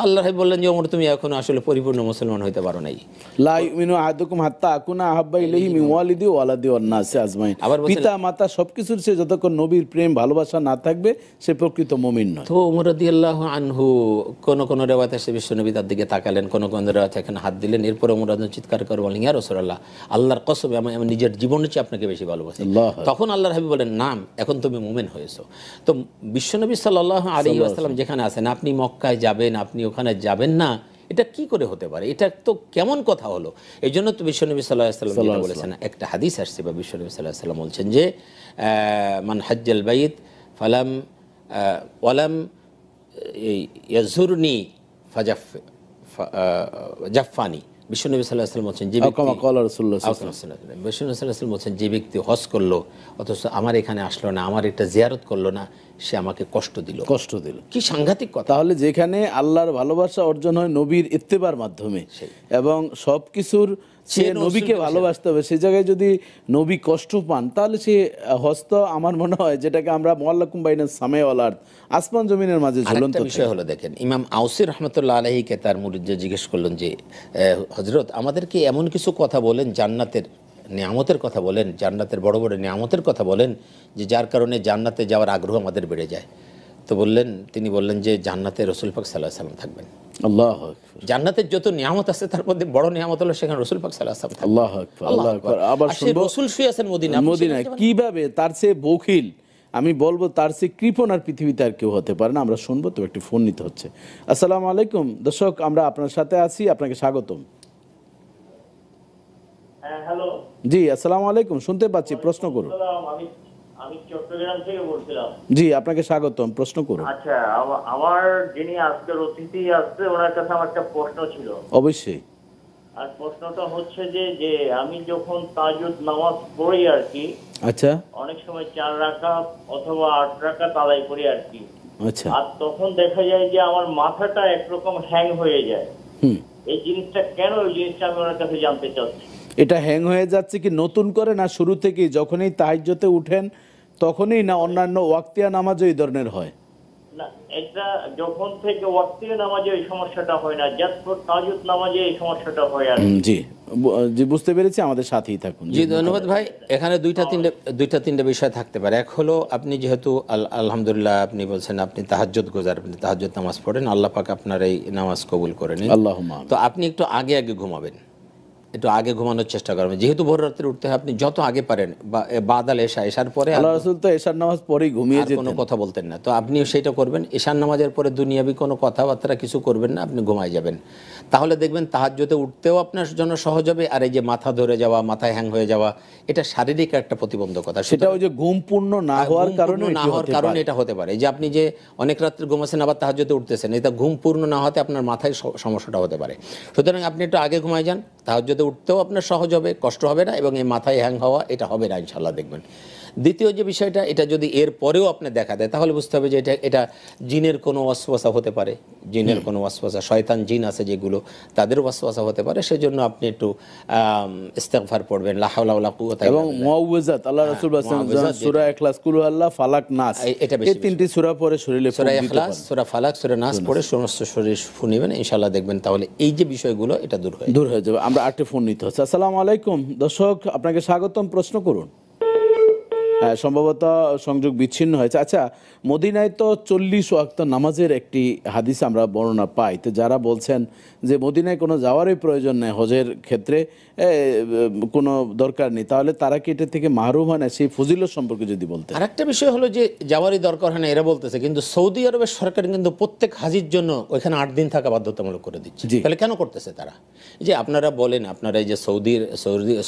আল্লাহ বললেন যে ওমর, তুমি এখনো আসলে পরিপূর্ণ মুসলমান হইতে পারো নাই। লা ইউমিনু আহাদুকুম হাত্তা আকুনা আহাব্বা ইলাইহি মিন ওয়ালিদি ওয়া ওয়ালাদি ওয়ান নাসি আজমাইন। পিতা মাতা সবকিছুর চেয়ে যতক্ষণ নবীর প্রেম ভালোবাসা না থাকবে সে প্রকৃত মুমিন নয়। তো ওমর রাদিয়াল্লাহু আনহু কোন রিওয়ায়াতে এসে বিশ্বনবী তার দিকে তাকালেন, কোন রিওয়ায়াতে এখানে হাত দিলেন। এরপর ওমর রাদিয়াল্লাহু চিৎকার করে বলেন, ইয়া রাসূলুল্লাহ, আল্লাহর কসম, আমি নিজের জীবনের চেয়ে আপনাকে বেশি ভালোবাসি। তখন আল্লাহর হাবিব বলেন, নাম, এখন তুমি মুমিন হয়েছো। তো বিশ্বনবী সাল্লাল্লাহু আলাইহি ওয়াসাল্লাম যেখানে আছেন, আপনি মক্কায় যাবেন, আপনি ওখানে যাবেন না, এটা কি করে হতে পারে? এটা তো কেমন কথা হলো? এই জন্য তো বিশ্বনবী সাল্লাল্লাহু আলাইহি ওয়াসাল্লাম যেটা বলেছেন, একটা হাদিস আসছে বা বিশ্বনবী সাল্লাল্লাহু আলাইহি ওয়াসাল্লাম বলছেন যে মান হাজ্জাল বাইত ফালাম ওয়ালাম ইয়াজুরনি জাফফানি। বিশ্বনবী সাল্লাল্লাহু আলাইহি ওয়াসাল্লাম বলছেন, যে ব্যক্তি বলছেন, যে ব্যক্তি হজ করলো অথচ আমার এখানে আসলো না, আমার এটা জিয়ারত করলো না, সে আমাকে কষ্ট দিল। কি সাংঘাতিক কথা! তাহলে যেখানে আল্লাহর ভালোবাসা অর্জন হয় নবীর ইত্তেবার মাধ্যমে এবং সবকিছুর সে নবীকে ভালোবাসতে হবে, সে জায়গায় যদি নবী কষ্ট পান তাহলে সে হস্ত, আমার মনে হয় যেটাকে আমরা মুআল্লাকুম বাইনাস সামাই ওয়াল আরদ, আসমান জমিনের মাঝে ঝুলন্ত বিষয় হলো। দেখেন, ইমাম আউসি রাহমাতুল্লাহ আলাইহিকে তার মুরিদ জিজ্ঞেস করলেন যে হযরত, আমাদেরকে এমন কিছু কথা বলেন, জান্নাতের নিয়ামতের কথা বলেন, জান্নাতের বড় বড় নিয়ামতের কথা বলেন, যে যার কারণে জান্নাতে যাওয়ার আগ্রহ আমাদের বেড়ে যায়। তো তিনি বললেন যে জান্নাতে রাসূল পাক সাল্লাল্লাহু আলাইহি ওয়াসাল্লাম থাকবেন। আল্লাহু আকবার। জান্নাতের যত নিয়ামত আছে তার মধ্যে বড় নিয়ামত হলো সেখানে রাসূল পাক সাল্লাল্লাহু আলাইহি ওয়াসাল্লাম থাকবেন। আল্লাহু আকবার, আল্লাহু আকবার। আবার সেই রাসূল শুয়ে আছেন মদিনায়, কিভাবে তার চেয়ে বখিল আমি বলবো তার চেয়ে কৃপণ আর পৃথিবীতে আর কেউ হতে পারে না। আমরা শুনবো, তো একটি ফোন নিতে হচ্ছে। আসসালামু আলাইকুম দর্শক, আমরা আপনার সাথে আছি, আপনাকে স্বাগতম। হ্যালো, জি আসসালামু আলাইকুম, শুনতে পাচ্ছি, প্রশ্ন করুন। আমি চট্টগ্রাম থেকে বলছিলাম। জি আপনাকে স্বাগতম, প্রশ্ন করুন। আচ্ছা, আমার যিনি আজকের অতিথি আসছে ওনার কাছে আমার একটা প্রশ্ন ছিল। অবশ্যই। আর প্রশ্নটা হচ্ছে যে আমি যখন তাহাজ্জুদ নামাজ পড়ি আর কি, আচ্ছা, অনেক সময় 4 রাকাত অথবা 8 রাকাত আদায় করি আর কি, আচ্ছা, আর তখন দেখা যায় যে আমার মাথাটা একরকম হ্যাং হয়ে যায়। এই জিনিসটা কেন, ওই জিনিসটা আমি ওনার কাছে জানতে চাচ্ছি। এটা হ্যাং হয়ে যাচ্ছে কি নতুন করে, না শুরু থেকেই যখনই তাহাজ্জুদে উঠেন তখনই, না অন্যান্য ওয়াক্তিয়া নামাজও এই ধরনের হয়? না, এটা যখন থেকে ওয়াক্তিয়া নামাজে এই সমস্যাটা হয় না, জাস্ট তাহাজ্জুদ নামাজে এই সমস্যাটা হয় আর জি জি, বুঝতে পেরেছি, আমাদের সাথেই থাকুন। জি ধন্যবাদ ভাই। এখানে দুইটা তিনটে বিষয় থাকতে পারে। এক হলো আপনি যেহেতু আলহামদুলিল্লাহ আপনি বলছেন আপনি তাহাজ্জুদ গোজার, আপনি তাহাজ্জুদ নামাজ পড়েন, আল্লাহ পাক আপনার এই নামাজ কবুল করে নিন, আল্লাহুম্মা। তো আপনি একটু আগে ঘুমাবেন, একটু আগে ঘুমানোর চেষ্টা করবেন। যেহেতু ভোর রাত্রে উঠতে হয়, আপনি যত আগে পারেন, বাদাল এশার পরে, আল্লাহ রাসূল তো এশার নামাজ পরেই ঘুমিয়ে যেতেন, কোনো কথা বলতেন না, তো আপনিও সেটা করবেন। এশার নামাজের পরে দুনিয়াবি কোনো কথাবার্তা কিছু করবেন না, আপনি ঘুমায় যাবেন। তাহলে দেখবেন তাহাজ্জুদে উঠতেও আপনার জন্য সহজ হবে। আর এই যে মাথা ধরে যাওয়া, মাথায় হ্যাং হয়ে যাওয়া, এটা শারীরিক একটা প্রতিবন্ধকতা। সেটা ওই যে ঘুম পূর্ণ না হওয়ার কারণে এটা হতে পারে। যে আপনি যে অনেক রাত্রে ঘুমাচ্ছেন আবার তাহাজ্জুদে উঠতেছেন, এটা ঘুম পূর্ণ না হতে আপনার মাথায় সমস্যাটা হতে পারে। সুতরাং আপনি একটু আগে ঘুমায় যান, তাহাজ্জুদে উঠতেও আপনার সহজ হবে, কষ্ট হবে না, এবং এই মাথায় হ্যাং হওয়া এটা হবে না ইনশাআল্লাহ দেখবেন। দ্বিতীয় যে বিষয়টা, এটা যদি এর পরেও আপনি দেখা দেয় তাহলে বুঝতে হবে যে এটা জিনের কোনো ওয়াসওয়াসা হতে পারে, জিনের কোনো ওয়াসওয়াসা, শয়তান জিন আছে যেগুলো, তাদের ওয়াসওয়াসা হতে পারে। সেজন্য আপনি একটু ইস্তিগফার পড়বেন, লা হাওলা ওয়ালা কুওয়াতা ইল্লা বিল্লাহ, এবং মুআউযাত, আল্লাহ রাসূল বলেছেন সূরা ইখলাস, কুল হুয়াল্লাহ, ফালাক, নাস, এই তিনটি সূরা পড়ে শরীরে সূরা ইখলাস, সূরা ফালাক, সূরা নাস পড়ে সমস্ত শরীর ফুনিবেন, ইনশাআল্লাহ দেখবেন তাহলে এই যে বিষয়গুলো এটা দূর হয়ে যাবে। আমরা আরেকটা ফোন নিতে হচ্ছে। আসসালামু আলাইকুম দর্শক, আপনাকে স্বাগতম, প্রশ্ন করুন। সম্ভবত সংযোগ বিচ্ছিন্ন হয়েছে। আচ্ছা, মদিনায় তো 40 ওয়াক্ত নামাজের একটি হাদিস আমরা বর্ণনা পাই, তো যারা বলছেন যে মদিনায় কোনো যাওয়ারই প্রয়োজন নেই হজের ক্ষেত্রে, কোনো দরকার নেই, তাহলে তারা কি এটা থেকে মাহরুম হয় না? সেই ফজিলত সম্পর্কে যদি বলতে। আরেকটা বিষয় হলো যে যাওয়ারই দরকার হয় না এরা বলতেছে, কিন্তু সৌদি আরবের সরকার কিন্তু প্রত্যেক হাজির জন্য ওইখানে 8 দিন থাকা বাধ্যতামূলক করে দিচ্ছে। তাহলে কেন করতেছে তারা? যে আপনারা বলেন, আপনারা এই যে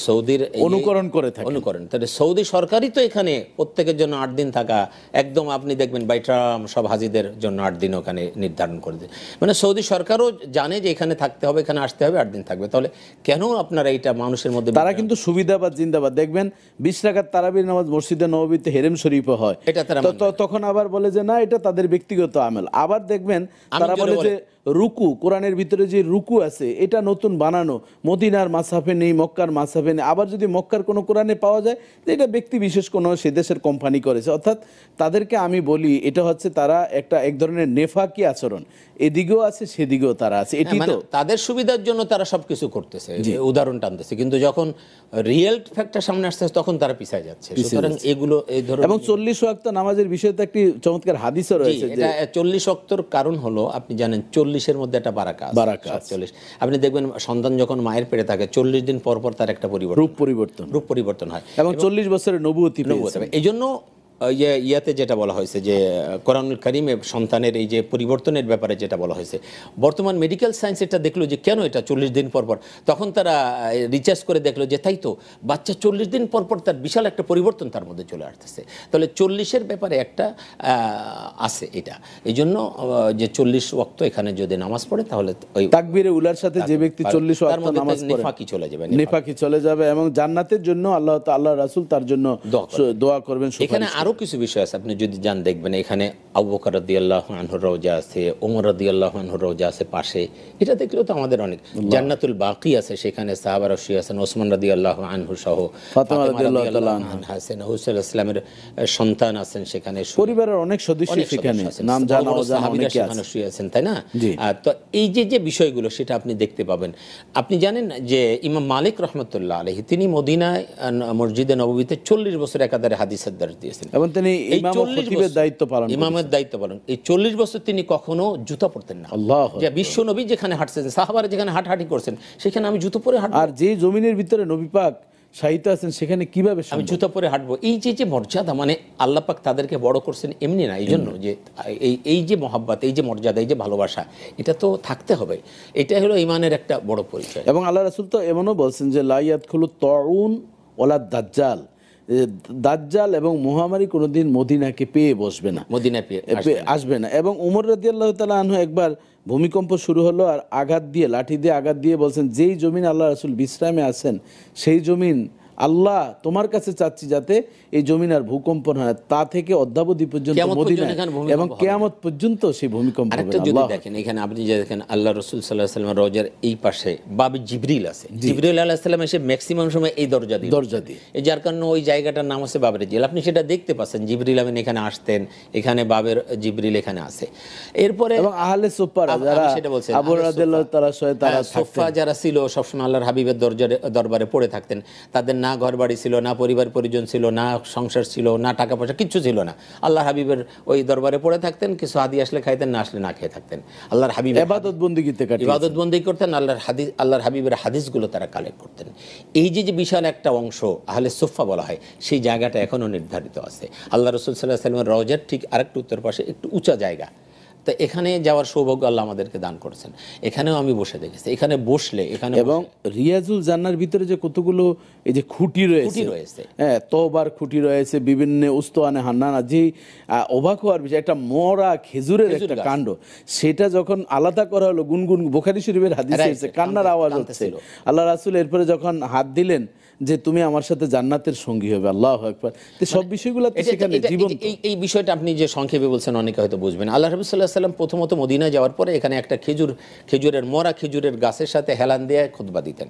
সৌদির অনুকরণ করে থাকেন, তাহলে সৌদি সরকারই তো এখানে প্রত্যেকের জন্য 8 দিন থাকা, একদম আপনি দেখবেন বাইট্রাম সব হাজিদের জন্য 8 দিন ওখানে নির্ধারণ করে দেয়। মানে সৌদি সরকারও জানে যে এখানে থাকতে হবে, এখানে আসতে হবে, 8 দিন থাকবে। তাহলে কেন আপনারা এটা মানুষের মধ্যে, তারা কিন্তু সুবিধাবাদ জিন্দাবাদ। দেখবেন 20 রাকাত তারাবির নামাজ মসজিদে নববীতে হেরেম শরীফে হয়, এটা তখন আবার বলে যে না এটা তাদের ব্যক্তিগত আমল। আবার দেখবেন তারা বলে যে রুকু, কোরআনের ভিতরে যে রুকু আছে এটা নতুন বানানো, মদিনার মাসাফে নেই, মক্কার মাসাফে নেই। আবার যদি মক্কার কোনো কোরআনে পাওয়া যায় যে এটা ব্যক্তি বিশেষ কোনো সে দেশের কোম্পানি করেছে। অর্থাৎ তাদেরকে আমি বলি এটা হচ্ছে তারা এক ধরনের নেফাকি আচরণ, এদিকেও আছে সেদিকেও তারা আছে। এটি তো তাদের সুবিধার জন্য তারা সবকিছু করতেছে, উদাহরণ টানতেছে, কিন্তু যখন রিয়েল ফ্যাক্টর সামনে আসছে তখন তারা পিছায় যাচ্ছে। সুতরাং এগুলো এই ধরনের, এবং 40 ওয়াক্ত নামাজের বিষয়ে তো একটি চমৎকার হাদিসও রয়েছে। এটা 40 ওয়াক্তর কারণ হলো আপনি জানেন 40-এর মধ্যে একটা বারাকা, 40 আপনি দেখবেন সন্তান যখন মায়ের পেটে থাকে 40 দিন পর পর তার একটা রূপ পরিবর্তন হয়, এবং 40 বছরের নবুয়তি। এই জন্য ইয়াতে যেটা বলা হয়েছে যে কোরআনুল কারিমে সন্তানের এই যে পরিবর্তনের ব্যাপারে যেটা বলা হয়েছে, বর্তমান মেডিকেল সায়েন্স এটা দেখলো যে কেন এটা 40 দিন পর পর, তখন তারা রিসার্চ করে দেখলো যে তাই তো বাচ্চা 40 দিন পর পর তার বিশাল একটা পরিবর্তন তার মধ্যে চলে আসতেছে। তাহলে 40-এর ব্যাপারে একটা আছে এটা, এই জন্য যে 40 ওয়াক্ত এখানে যদি নামাজ পড়ে তাহলে ওই তাকবীরে উলার সাথে যে ব্যক্তি 40 ওয়াক্ত নামাজ পড়ে নেফাকি চলে যাবে, এবং জান্নাতের জন্য আল্লাহ রাসূল তার জন্য দোয়া করবেন। এখানে আরো কিছু বিষয় আছে, আপনি যদি যান দেখবেন এখানে আবু বকর রাদিয়াল্লাহু আনহুর রওজা আছে, ওমর রাদিয়াল্লাহু আনহুর রওজা আছে পাশে, এটা দেখলেও তো আমাদের অনেক জান্নাতুল বাকি আছে, সেখানে সাহাবারা শুয়ে আছেন, ওসমান রাদিয়াল্লাহু আনহু সহ ফাতেমা রাদিয়াল্লাহু তাআলা আনহা আছেন, হুসাইন ইসলামের সন্তান আছেন, সেখানে পরিবারের অনেক সদস্য সেখানে নাম জানা অজানা অনেকে শুয়ে আছেন, তাই না? তো এই যে বিষয়গুলো সেটা আপনি দেখতে পাবেন। আপনি জানেন যে ইমাম মালিক রাহমাতুল্লাহ আলাইহি তিনি মদিনায় মসজিদে নববীতে 40 বছর একাধারে হাদিসের দর্শ দিয়েছেন, এবং তিনি ইমামের দায়িত্ব পালন এই 40 বছর তিনি কখনো জুতা পরতেন না। যে বিশ্ব নবী যেখানে হাঁটছেন, সাহাবারা যেখানে হাঁটাহাঁটি করছেন, সেখানে আমি জুতো পরে হাঁটবো? আর যে জমিনের ভিতরে নবী পাক শায়িত আছেন সেখানে কিভাবে আমি জুতা পরে হাঁটবো, এই যে যে মর্যাদা, মানে আল্লাহ পাক তাদেরকে বড় করছেন এমনি না, এই জন্য যে এই যে মহাব্বত, এই যে মর্যাদা, এই যে ভালোবাসা, এটা তো থাকতে হবে। এটা হলো ঈমানের একটা বড় পরিচয়। এবং আল্লাহ রাসূল তো এমনও বলছেন যে লা ইয়াদখুলু তাউন ওয়ালা দাজ্জাল, দাজ্জাল এবং মহামারী কোনোদিন মদিনাকে পেয়ে বসবে না, মদিনায় পেয়ে আসবে না। এবং উমর রাদিয়াল্লাহু তাআলা আনহু একবার ভূমিকম্প শুরু হলো আর আঘাত দিয়ে, লাঠি দিয়ে আঘাত দিয়ে বলছেন, যেই জমিন আল্লাহ রাসূল বিশ্রামে আছেন সেই জমিন আল্লাহ তোমার কাছে চাচ্ছি যাতে এই জমিন আর ভূকম্প হয়, তা থেকে অদ্যাবধি পর্যন্ত মদিনা এবং কিয়ামত পর্যন্ত সেই ভূমিকম্প হবে। আরেকটা যদি দেখেন, এখানে আপনি যে দেখেন আল্লাহ রাসূল সাল্লাল্লাহু আলাইহি ওয়াসাল্লাম রওজার এই পাশে বাবে জিবরিল আছে, জিবরিল আলাইহিস সালাম এসে ম্যাক্সিমাম সময় এই দরজা দিয়ে, এই যার কারণে ওই জায়গাটার নাম আছে বাবের জিল। আপনি সেটা দেখতে পাচ্ছেন, জিবরিল আমিন এখানে আসতেন, এখানে বাবের জিবরিল এখানে আছে। এরপরে এবং আহলে সুফফা যারা আবু রাদিয়াল্লাহু তাআলা সহ তারা সুফফা যারা ছিল সবসময় আল্লাহর হাবিবের দরবারে পড়ে থাকতেন, তাদের না ঘর বাড়ি ছিল, না পরিবার পরিজন ছিল, না সংসার ছিল, না টাকা পয়সা, কিচ্ছু ছিল না। আল্লাহর হাবিবের ওই দরবারে পড়ে থাকতেন, কিছু হাদি আসলে খাইতেন, না আসলে না খেয়ে থাকতেন। আল্লাহর হাবিব ইবাদত বন্দেগী করতেন, আল্লাহর হাবিবের হাদিসগুলো তারা কালেক্ট করতেন। এই যে বিশাল একটা অংশ আহলে সুফফা বলা হয়, সেই জায়গাটা এখনও নির্ধারিত আছে। আল্লাহ রাসূল সাল্লাল্লাহু আলাইহি ওয়াসাল্লামের রওজার ঠিক আরেকটু উত্তর পাশে একটু উঁচা জায়গা, তো এখানে যাওয়ার সৌভাগ্য আল্লাহ আমাদেরকে দান করেছেন। এখানেও আমি বসে দেখেছি, এখানে বসলে এখানে এবং রিয়াজুল জান্নার ভিতরে যে কতগুলো এই যে খুঁটি রয়েছে, হ্যাঁ তওবার খুঁটি রয়েছে, বিভিন্ন উস্তানে হান্নানা, যে অবাক হওয়ার বিষয় একটা মরা খেজুরের একটা কাণ্ড, সেটা যখন আলাদা করা হলো, গুনগুন বুখারী শরীফের হাদিসে এসেছে, কান্নার আওয়াজ হচ্ছে। আল্লাহ রাসূল এরপরে যখন হাত দিলেন যে তুমি আমার সাথে জান্নাতের সঙ্গী হবে, আল্লাহু আকবার। তো সব বিষয়গুলো সেখানে জীবন, এই বিষয়টা আপনি যে সংক্ষেপে বলছেন অনেকে হয়তো বুঝবেন। আল্লাহ রাসূল সাল্লাল্লাহু আলাইহি ওয়াসাল্লাম প্রথমত মদিনায় যাওয়ার পরে এখানে একটা খেজুরের মরা খেজুরের গাছের সাথে হেলান দিয়ে খুতবা দিতেন।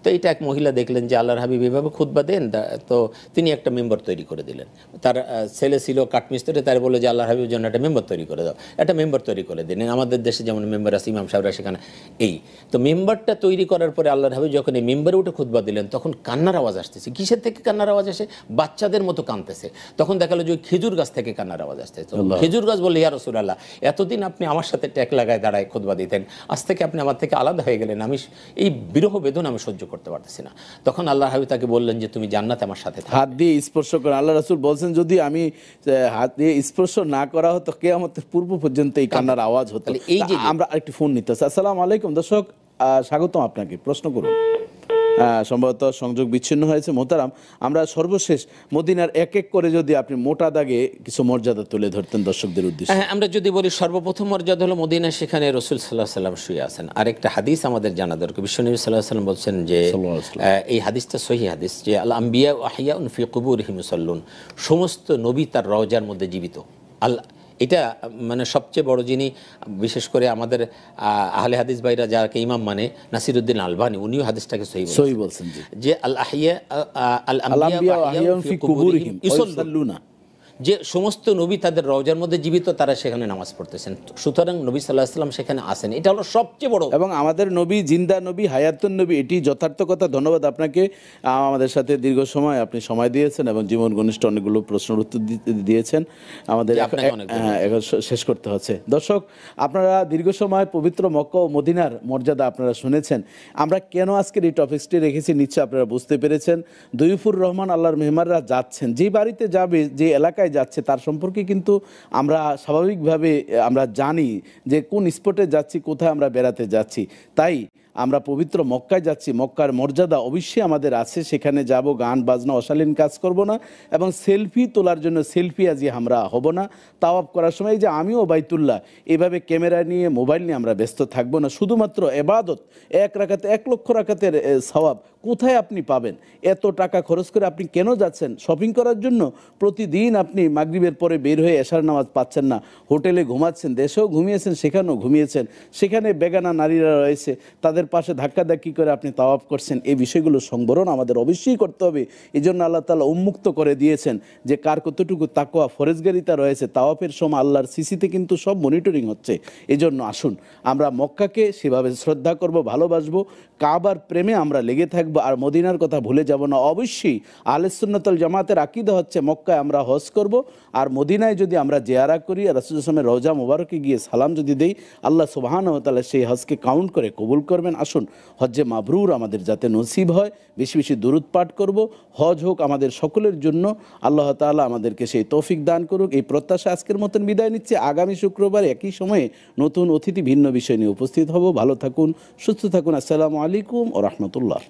তো এটা এক মহিলা দেখলেন যে আল্লাহর হাবিব এভাবে খুতবা দেন, তো তিনি একটা মেম্বার তৈরি করে দিলেন। তার ছেলে ছিল কাঠমিস্ত্রি, তার বলে যে আল্লাহর হাবিবের জন্য একটা মেম্বার তৈরি করে দাও, একটা মেম্বার তৈরি করে দিলেন। আমাদের দেশে যেমন মেম্বার আছে, ইমাম সাহেবরা সেখানে এই তো মেম্বারটা তৈরি করার পরে আল্লাহর হাবিব যখন এই মেম্বারে উঠে খুতবা দিলেন, তখন কান্নার আওয়াজ আসতেছে। কিসের থেকে কান্নার আওয়াজ আসে? বাচ্চাদের মতো কাঁদতেছে। তখন দেখালো যে ওই খেজুর গাছ থেকে কান্নার আওয়াজ আসতেছে। খেজুর গাছ বললে, ইয়া রাসূলুল্লাহ, এতদিন আপনি আমার সাথে ট্যাক লাগায় দাঁড়ায় খুতবা দিতেন, আজ থেকে আপনি আমার থেকে আলাদা হয়ে গেলেন, আমি এই বিরহ বেদনা আমি সহ্য করতে পারতেছি না। তখন আল্লাহ হাবিব তাকে বললেন যে তুমি জান্নাতে আমার সাথে থাকবে। হাত দিয়ে স্পর্শ করেন। আল্লাহ রাসূল বলছেন যদি আমি হাত দিয়ে স্পর্শ না করা হতো, কিয়ামতের পূর্ব পর্যন্ত এই কান্নার আওয়াজ হতো। আমরা আরেকটি ফোন নিতে চাই। আসসালামু আলাইকুম দর্শক, স্বাগতম আপনাকে, প্রশ্ন করুন। সম্ভবত সংযোগ বিচ্ছিন্ন হয়েছে। মোহতারাম, আমরা সর্বশেষ মদিনার এক এক করে যদি আপনি মোটা দাগে কিছু মর্যাদা তুলে ধরতেন দর্শকদের উদ্দেশ্যে। হ্যাঁ, আমরা যদি বলি সর্বপ্রথম মর্যাদা হলো মদিনা, সেখানে রাসূল সাল্লাল্লাহু আলাইহি ওয়াসাল্লাম শুয়ে আছেন। আরেকটা হাদিস আমাদের জানা দরকার, বিশ্বনবী সাল্লাল্লাহু আলাইহি ওয়াসাল্লাম বলছেন যে এই হাদিসটা সহিহ হাদিস, যে আল আম্বিয়া আহইয়াউন ফি কুবুরিহিম ইউসাল্লুন, সমস্ত নবী তার রওজার মধ্যে জীবিত। আল্লাহ, এটা মানে সবচেয়ে বড় যিনি, বিশেষ করে আমাদের আহলে হাদিস ভাইরা যাকে ইমাম মানে নাসিরউদ্দিন আলবানী, উনিও হাদিসটাকে সহিহ বলছেন যে আল আহইয়া আল আম্বিয়া আহইয়াউন ফি কুবুরিহিম ইউসাল্লুনা, যে সমস্ত নবী তাদের রওজার মধ্যে জীবিত, তারা সেখানে নামাজ পড়তেছেন। সুতরাং নবী সাল্লাল্লাহু আলাইহি ওয়াসাল্লাম সেখানে আছেন, এটা হলো সবচেয়ে বড়। এবং আমাদের নবী জিন্দা নবী, হায়াতুন নবী, এটি যথার্থ কথা। ধন্যবাদ আপনাকে, আমাদের সাথে দীর্ঘ সময় আপনি সময় দিয়েছেন এবং জীবন ঘনিষ্ঠ অনেকগুলো প্রশ্নের উত্তর দিয়েছেন। আমাদের এখন শেষ করতে হচ্ছে। দর্শক, আপনারা দীর্ঘ সময় পবিত্র মক্কা ও মদিনার মর্যাদা আপনারা শুনেছেন। আমরা কেন আজকের এই টপিকসটি রেখেছি নিশ্চয় আপনারা বুঝতে পেরেছেন। দয়ুফুর রহমান আল্লাহর মেহমানরা যাচ্ছেন, যে বাড়িতে যাবে, যে এলাকায় যাচ্ছে, তার সম্পর্কে কিন্তু আমরা স্বাভাবিকভাবে আমরা জানি যে কোন স্পটে যাচ্ছি, কোথায় আমরা বেড়াতে যাচ্ছি। তাই আমরা পবিত্র মক্কায় যাচ্ছি, মক্কার মর্যাদা অবশ্যই আমাদের আছে। সেখানে যাব, গান বাজনা অশালীন কাজ করব না, এবং সেলফি তোলার জন্য সেলফি আজি আমরা হব না। তাওয়াফ করার সময় যে আমিও বাইতুল্লাহ এভাবে ক্যামেরা নিয়ে, মোবাইল নিয়ে আমরা ব্যস্ত থাকবো না। শুধুমাত্র ইবাদত, 1 রাকাতে 1 লক্ষ রাকাতের সওয়াব কোথায় আপনি পাবেন? এত টাকা খরচ করে আপনি কেন যাচ্ছেন? শপিং করার জন্য? প্রতিদিন আপনি মাগরিবের পরে বের হয়ে এশার নামাজ পাচ্ছেন না, হোটেলে ঘুমাচ্ছেন, দেশেও ঘুমিয়েছেন, সেখানেও ঘুমিয়েছেন, সেখানে বেগানা নারীরা রয়েছে, তাদের পাশে ধাক্কাধাক্কি করে আপনি তাওয়াফ করছেন। এই বিষয়গুলো সংবরণ আমাদের অবশ্যই করতে হবে। এই জন্য আল্লাহ তাআলা উন্মুক্ত করে দিয়েছেন যে কার কতটুকু তাকওয়া ফরজগারিতা রয়েছে। তাওয়াফের সময় আল্লাহর সিসিতে কিন্তু সব মনিটরিং হচ্ছে। এই জন্য আসুন আমরা মক্কাকে সেভাবে শ্রদ্ধা করব, ভালোবাসবো, কাবার প্রেমে আমরা লেগে থাকবো, আর মদিনার কথা ভুলে যাব না। অবশ্যই আহলে সুন্নাত ওয়াল জামাতের আকীদা হচ্ছে মক্কায় আমরা হজ করব, আর মদিনায় যদি আমরা জিয়ারা করি, রাসূলুল্লাহ সাল্লাল্লাহু আলাইহি ওয়াসাল্লামের রওজা মুবারকে গিয়ে সালাম যদি দেই, আল্লাহ সুবহানাহু ওয়া তাআলা সেই হজকে কাউন্ট করে কবুল করবেন। আসুন হজ্জে মাবরুর আমাদের যাতে নসিব হয়, বেশি বেশি দুরূদ পাঠ করব, হজ হোক আমাদের সকলের জন্য, আল্লাহ তাআলা আমাদেরকে সেই তৌফিক দান করুক। এই প্রত্যাশা আজকের মতন বিদায় নিচ্ছে। আগামী শুক্রবার একই সময়ে নতুন অতিথি ভিন্ন বিষয় নিয়ে উপস্থিত হব। ভালো থাকুন, সুস্থ থাকুন। আসসালামু আলাইকুম ওয়া রাহমাতুল্লাহ।